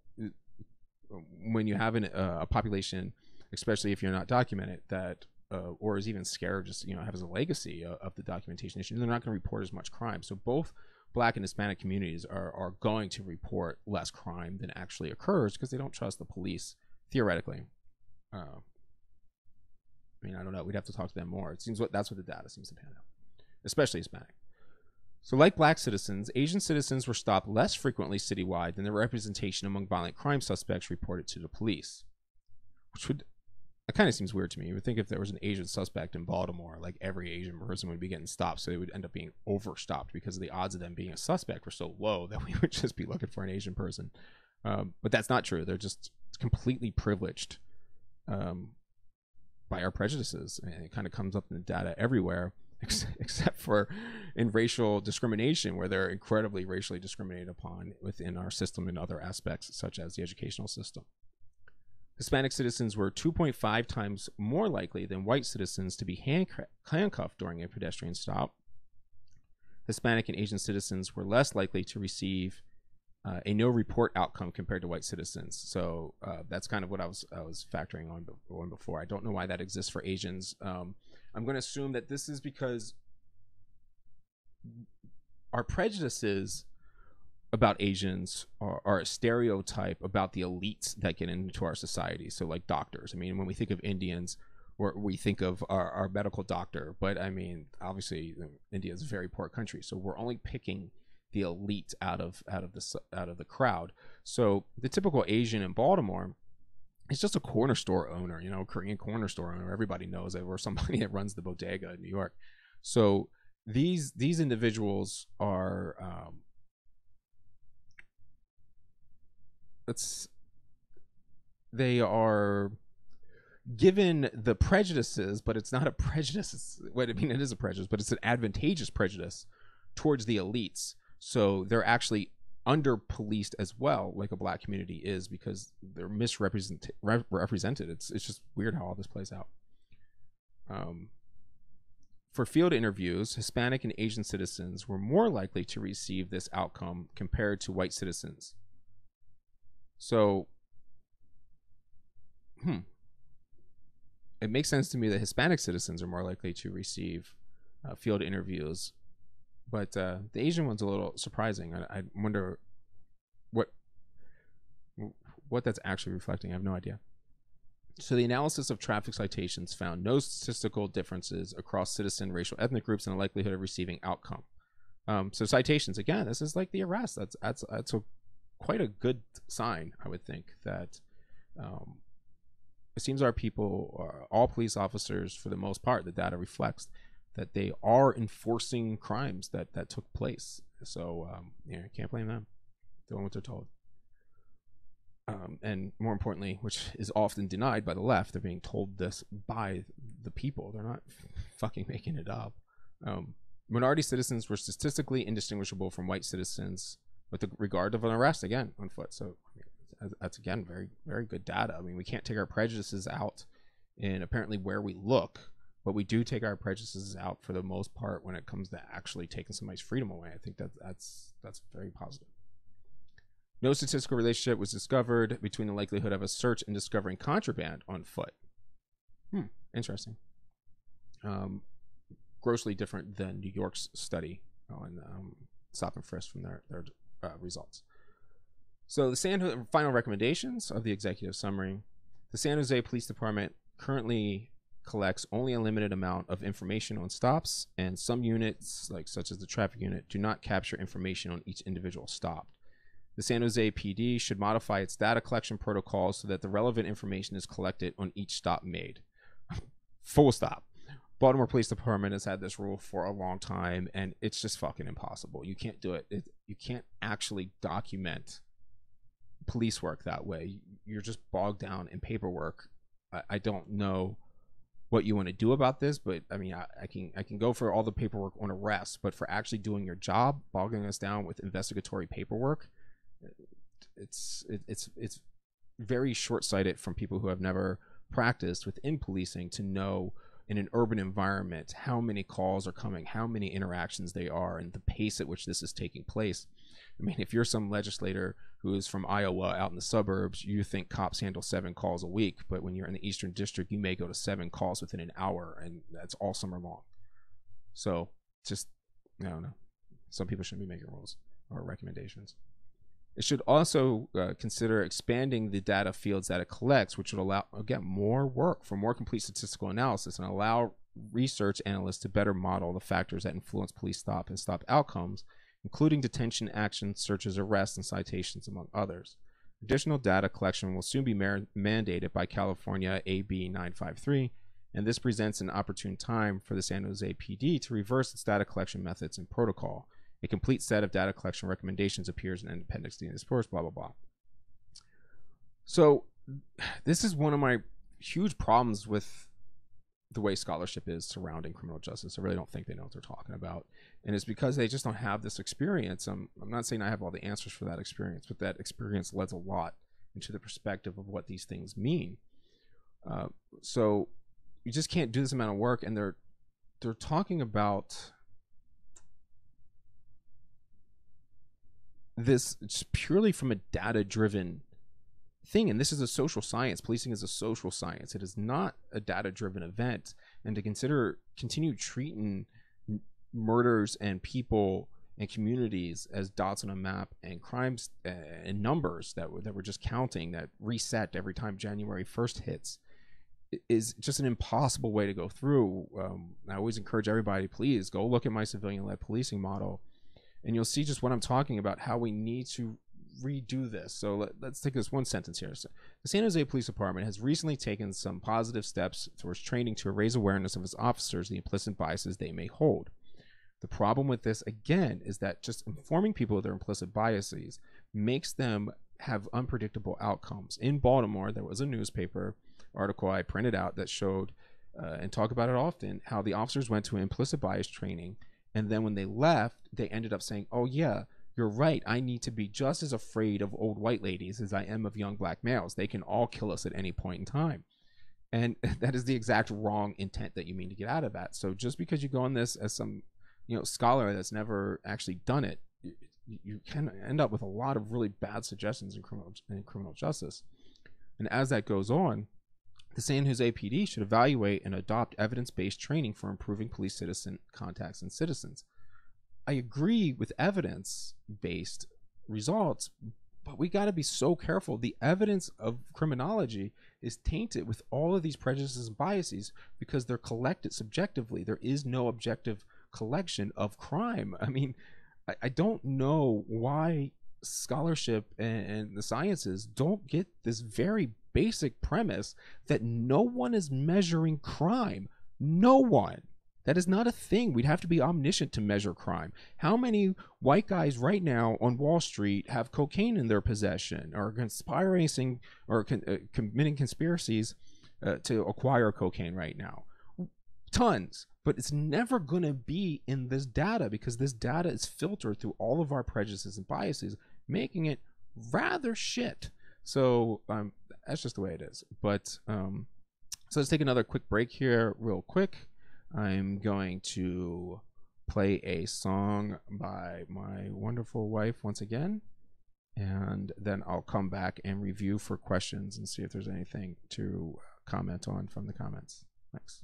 when you have a population, especially if you're not documented, that or is even scared, just has a legacy of the documentation issue, they're not going to report as much crime. So both Black and Hispanic communities are going to report less crime than actually occurs because they don't trust the police theoretically. I mean, I don't know. We'd have to talk to them more. It seems that's what the data seems to pan out, especially Hispanic. So like Black citizens, Asian citizens were stopped less frequently citywide than their representation among violent crime suspects reported to the police, that kind of seems weird to me. You would think if there was an Asian suspect in Baltimore, like every Asian person would be getting stopped, so they would end up being overstopped because the odds of them being a suspect were so low that we would just be looking for an Asian person. But that's not true. They're just completely privileged by our prejudices, and it kind of comes up in the data everywhere, except for in racial discrimination, where they're incredibly racially discriminated upon within our system in other aspects, such as the educational system. Hispanic citizens were 2.5 times more likely than white citizens to be handcuffed during a pedestrian stop. Hispanic and Asian citizens were less likely to receive a no report outcome compared to white citizens. So that's kind of what I was factoring on before. I don't know why that exists for Asians. I'm going to assume that this is because our prejudices about Asians are a stereotype about the elites that get into our society. So like doctors. I mean, when we think of Indians, or we think of our medical doctor, but I mean, obviously India is a very poor country. So we're only picking the elite out of the crowd. So the typical Asian in Baltimore is just a corner store owner, Korean corner store owner. Everybody knows it, or somebody that runs the bodega in New York. So these individuals are they are given the prejudices, but it's not a prejudice. It is a prejudice, but it's an advantageous prejudice towards the elites. So they're actually under-policed as well, like a Black community is, because they're misrepresented. It's just weird how all this plays out. for field interviews, Hispanic and Asian citizens were more likely to receive this outcome compared to white citizens. So, it makes sense to me that Hispanic citizens are more likely to receive field interviews, but the Asian one's a little surprising. I wonder what that's actually reflecting. I have no idea. So the analysis of traffic citations found no statistical differences across citizen, racial, ethnic groups in the likelihood of receiving outcome. So citations, again, this is like the arrest. That's quite a good sign, I would think, that it seems our people, all police officers, for the most part, the data reflects that they are enforcing crimes that took place. So yeah, can't blame them doing what they're told. And more importantly, which is often denied by the left, they're being told this by the people. They're not fucking making it up. Minority citizens were statistically indistinguishable from white citizens with regard to an arrest, again, on foot. So that's, again, very, very good data. I mean, we can't take our prejudices out in apparently where we look, but we do take our prejudices out for the most part when it comes to actually taking somebody's freedom away. I think that's very positive. No statistical relationship was discovered between the likelihood of a search and discovering contraband on foot. Interesting. Grossly different than New York's study on stop and frisk from their results. So the final recommendations of the executive summary. The San Jose Police Department currently collects only a limited amount of information on stops, and some units, such as the traffic unit, do not capture information on each individual stop. The San Jose PD should modify its data collection protocols so that the relevant information is collected on each stop made. Full stop. Baltimore Police Department has had this rule for a long time, and it's just fucking impossible. You can't do it. You can't actually document police work that way. You're just bogged down in paperwork. I don't know what you want to do about this, but I mean, I can go for all the paperwork on arrest, but for actually doing your job, bogging us down with investigatory paperwork, it's very short-sighted from people who have never practiced within policing to know in an urban environment how many calls are coming, how many interactions they are, and the pace at which this is taking place. I mean, if you're some legislator who is from Iowa out in the suburbs, you think cops handle 7 calls a week, but when you're in the Eastern District, you may go to 7 calls within an hour, and that's all summer long. So just, I don't know. Some people shouldn't be making rules or recommendations. It should also consider expanding the data fields that it collects, which would allow, again, more work for more complete statistical analysis and allow research analysts to better model the factors that influence police stop and stop outcomes, including detention, actions, searches, arrests, and citations, among others. Additional data collection will soon be mandated by California AB 953, and this presents an opportune time for the San Jose PD to reverse its data collection methods and protocol. A complete set of data collection recommendations appears in Appendix D in this course, blah, blah, blah. So this is one of my huge problems with the way scholarship is surrounding criminal justice. I really don't think they know what they're talking about. And it's because they just don't have this experience. I'm not saying I have all the answers for that experience, but that experience lends a lot into the perspective of what these things mean. So you just can't do this amount of work, and they're talking about this just purely from a data-driven thing, and this is a social science. Policing is a social science. It is not a data-driven event, and to continue treating murders and people and communities as dots on a map and crimes and numbers that we're just counting that reset every time January 1st hits is just an impossible way to go through. I always encourage everybody, please go look at my civilian-led policing model, and you'll see just what I'm talking about, how we need to redo this. So let's take this one sentence here. So, the San Jose Police Department has recently taken some positive steps towards training to raise awareness of its officers, the implicit biases they may hold. The problem with this, again, is that just informing people of their implicit biases makes them have unpredictable outcomes. In Baltimore, there was a newspaper article I printed out that showed, and talk about it often, how the officers went to an implicit bias training, and then when they left, they ended up saying, oh yeah, you're right, I need to be just as afraid of old white ladies as I am of young black males. They can all kill us at any point in time. And that is the exact wrong intent that you mean to get out of that. So just because you go on this as some, scholar that's never actually done it, you can end up with a lot of really bad suggestions in criminal justice. And as that goes on, the San Jose PD should evaluate and adopt evidence-based training for improving police-citizen contacts and citizens. I agree with evidence-based results, but we got to be so careful. The evidence of criminology is tainted with all of these prejudices and biases because they're collected subjectively. There is no objective collection of crime. I mean, I don't know why scholarship and the sciences don't get this very basic premise that no one is measuring crime. No one. That is not a thing. We'd have to be omniscient to measure crime. How many white guys right now on Wall Street have cocaine in their possession, or conspiring or committing conspiracies to acquire cocaine right now? Tons. But it's never going to be in this data because this data is filtered through all of our prejudices and biases, making it rather shit. So that's just the way it is. But so let's take another quick break here real quick. I'm going to play a song by my wonderful wife once again, and then I'll come back and review for questions and see if there's anything to comment on from the comments. Thanks.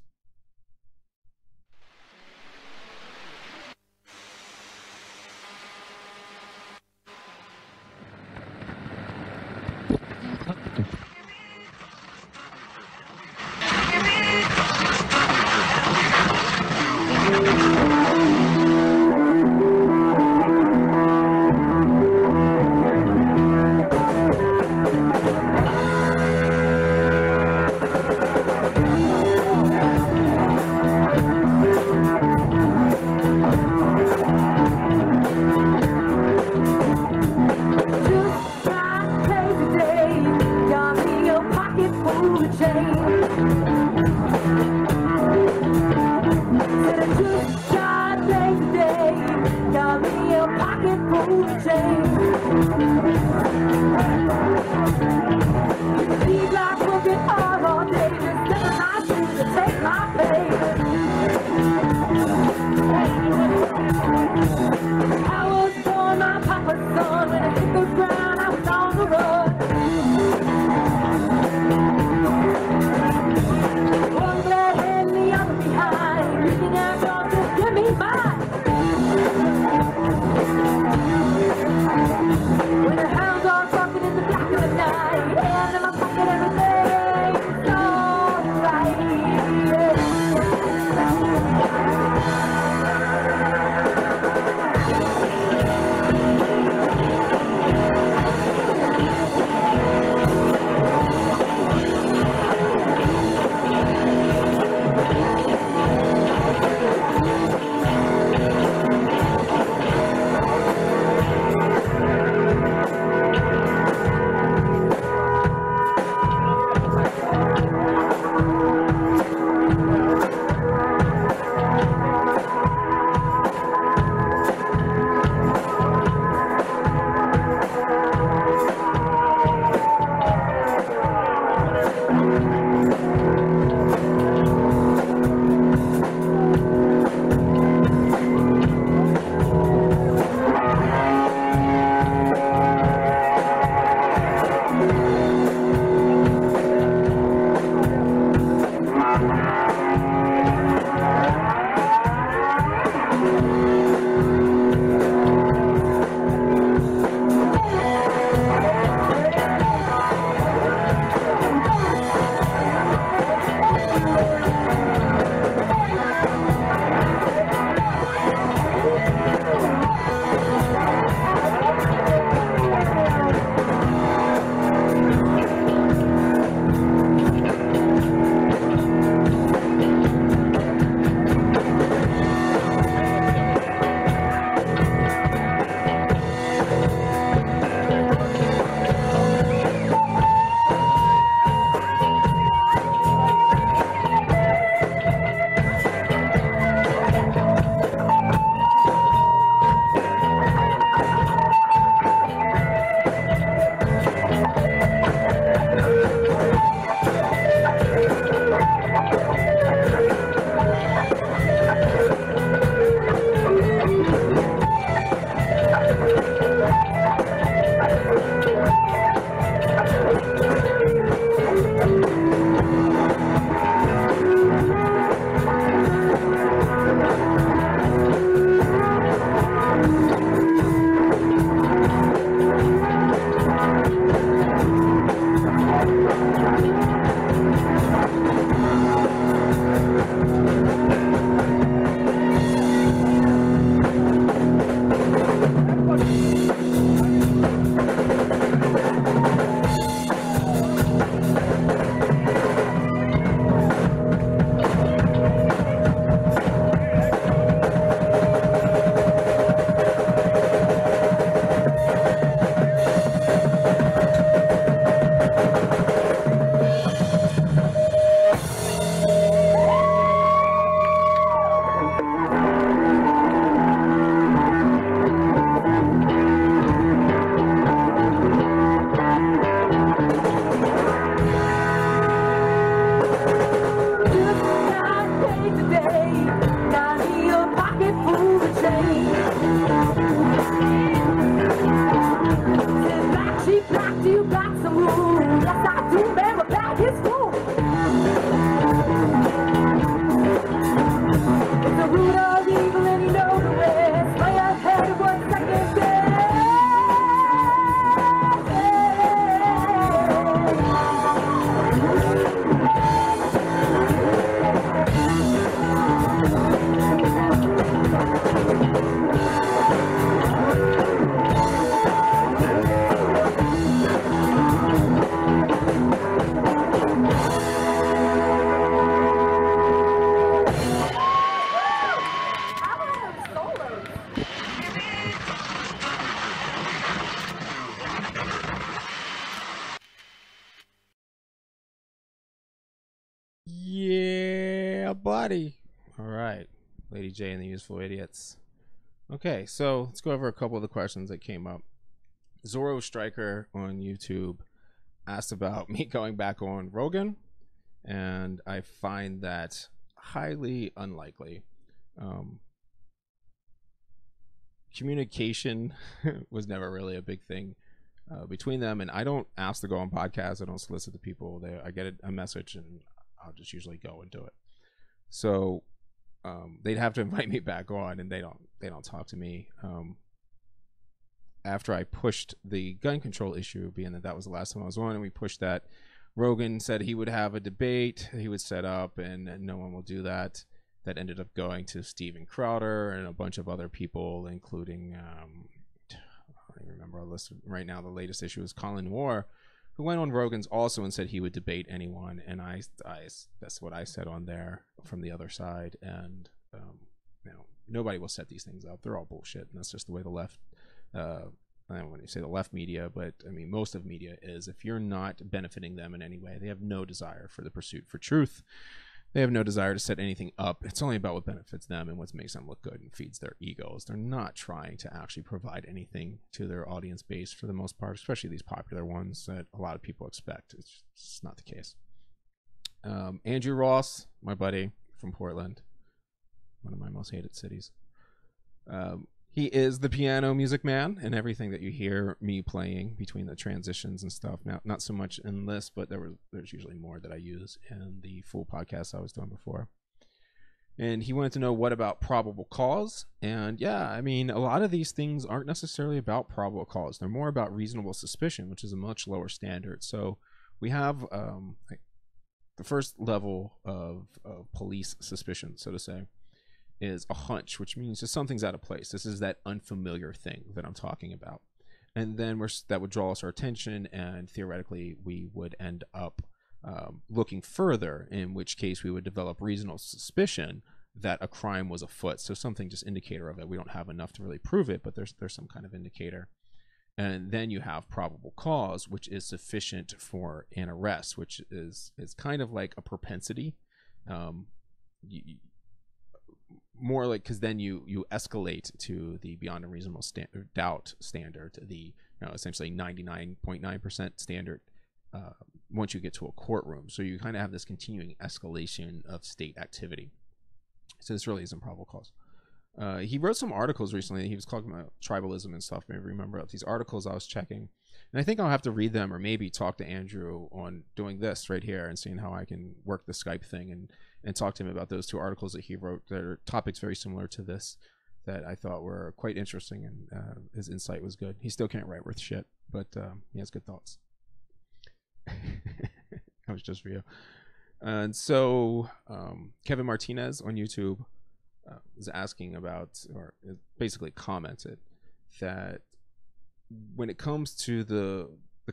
today. Got me a pocket full of change. Said black sheep, black, do you got some room? Yes, I do, man, my bag is full. It's the root of evil and you know the rest. Play ahead of 1 second day. Yeah, buddy. All right, Lady J and the Useful Idiots. Okay, so let's go over a couple of the questions that came up. Zorro Striker on YouTube asked about me going back on Rogan, and I find that highly unlikely. Communication was never really a big thing between them, and I don't ask to go on podcasts. I don't solicit the people. I get a message, and I'll just usually go and do it. So they'd have to invite me back on, and they don't talk to me. After I pushed the gun control issue, being that was the last time I was on, and we pushed that, Rogan said he would have a debate he would set up, and no one will do that. That ended up going to Steven Crowder and a bunch of other people, including I don't even remember our list right now. The latest issue is Colin Moore, who went on Rogan's also and said he would debate anyone, and I that's what I said on there from the other side. And nobody will set these things up. They're all bullshit, and that's just the way the left. I don't want to say the left media, but I mean most of media is. If you're not benefiting them in any way, they have no desire for the pursuit for truth. They have no desire to set anything up. It's only about what benefits them and what makes them look good and feeds their egos. They're not trying to actually provide anything to their audience base for the most part, especially these popular ones that a lot of people expect. It's just not the case. Andrew Ross, my buddy from Portland, one of my most hated cities. He is the piano music man, and everything that you hear me playing between the transitions and stuff. Now, not so much in this, but there's usually more that I use in the full podcast I was doing before. And he wanted to know, what about probable cause? And yeah, I mean, a lot of these things aren't necessarily about probable cause. They're more about reasonable suspicion, which is a much lower standard. So we have the first level of police suspicion, so to say, is a hunch, which means just something's out of place. This is that unfamiliar thing that I'm talking about. And then that would draw us our attention, and theoretically we would end up looking further, in which case we would develop reasonable suspicion that a crime was afoot. So something just indicator of it. We don't have enough to really prove it, but there's some kind of indicator. And then you have probable cause, which is sufficient for an arrest, which is kind of like a propensity. More like, because then you escalate to the beyond a reasonable doubt standard, the essentially 99.9% standard once you get to a courtroom. So you kind of have this continuing escalation of state activity. So this really isn't probable cause. He wrote some articles recently. He was talking about tribalism and stuff. Maybe remember these articles I was checking, and I think I'll have to read them, or maybe talk to Andrew on doing this right here and seeing how I can work the Skype thing and talk to him about those two articles that he wrote. That are topics very similar to this that I thought were quite interesting, and his insight was good. He still can't write worth shit, but he has good thoughts. That was just for you. And so Kevin Martinez on YouTube is asking about, or basically commented that when it comes to the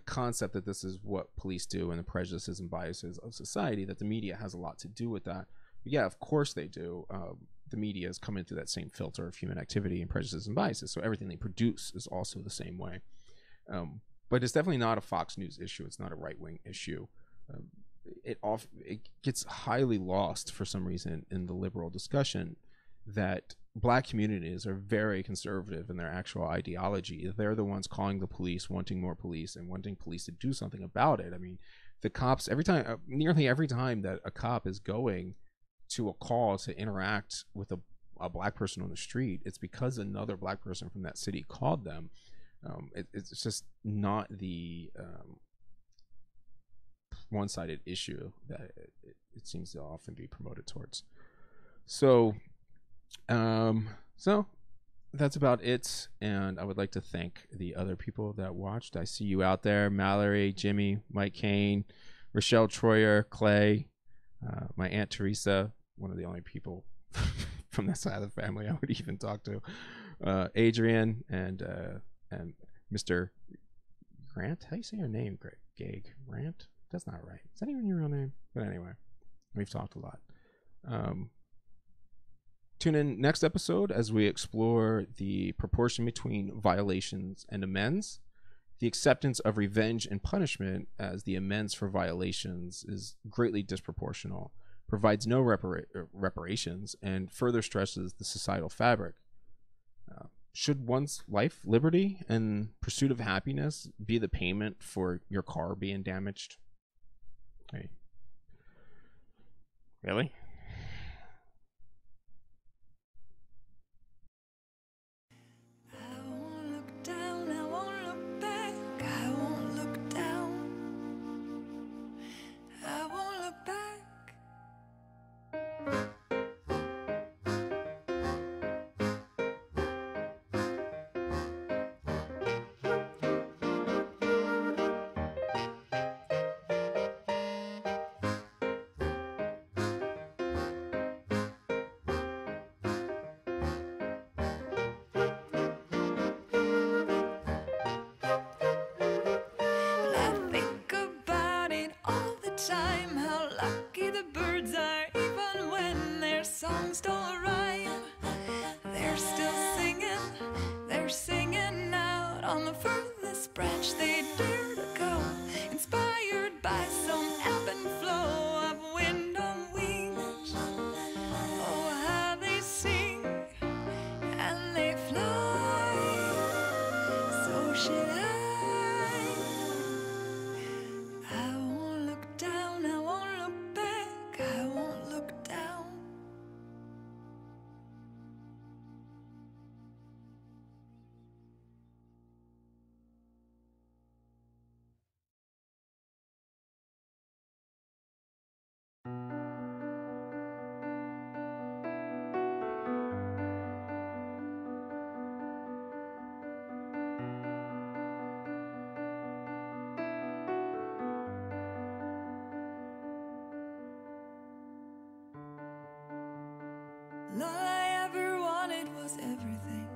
concept that this is what police do and the prejudices and biases of society, that the media has a lot to do with that. But yeah, of course they do. The media is coming through that same filter of human activity and prejudices and biases, so everything they produce is also the same way. But it's definitely not a Fox News issue. It's not a right-wing issue. It gets highly lost for some reason in the liberal discussion that black communities are very conservative in their actual ideology. They're the ones calling the police, wanting more police, and wanting police to do something about it. I mean, the cops, nearly every time that a cop is going to a call to interact with a black person on the street, it's because another black person from that city called them. It's just not the one-sided issue that it seems to often be promoted towards. So that's about it, and I would like to thank the other people that watched. I see you out there: Mallory, Jimmy, Mike Kane, Rochelle Troyer, Clay, my Aunt Teresa, one of the only people from that side of the family I would even talk to, Adrian, and Mr. Grant. How do you say your name, Gag? Grant? That's not right. Is that even your real name? But anyway, we've talked a lot. Tune in next episode as we explore the proportion between violations and amends. The acceptance of revenge and punishment as the amends for violations is greatly disproportional, provides no reparations, and further stresses the societal fabric. Should one's life, liberty, and pursuit of happiness be the payment for your car being damaged? Hey. Really? Time, how lucky the birds are, even when their songs don't rhyme. They're still singing, they're singing out on the furthest branch they dare to go, inspired by some ebb and flow of wind on wings. Oh, how they sing and they fly. So should I. All I ever wanted was everything,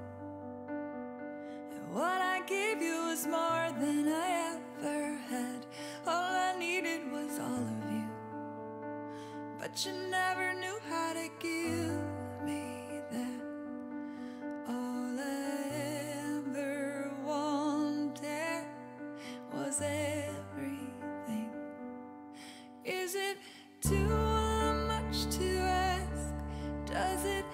and what I gave you was more than I ever had. All I needed was all of you, but you never knew how to give me that. All I ever wanted was everything. Is it too much to ask? Does it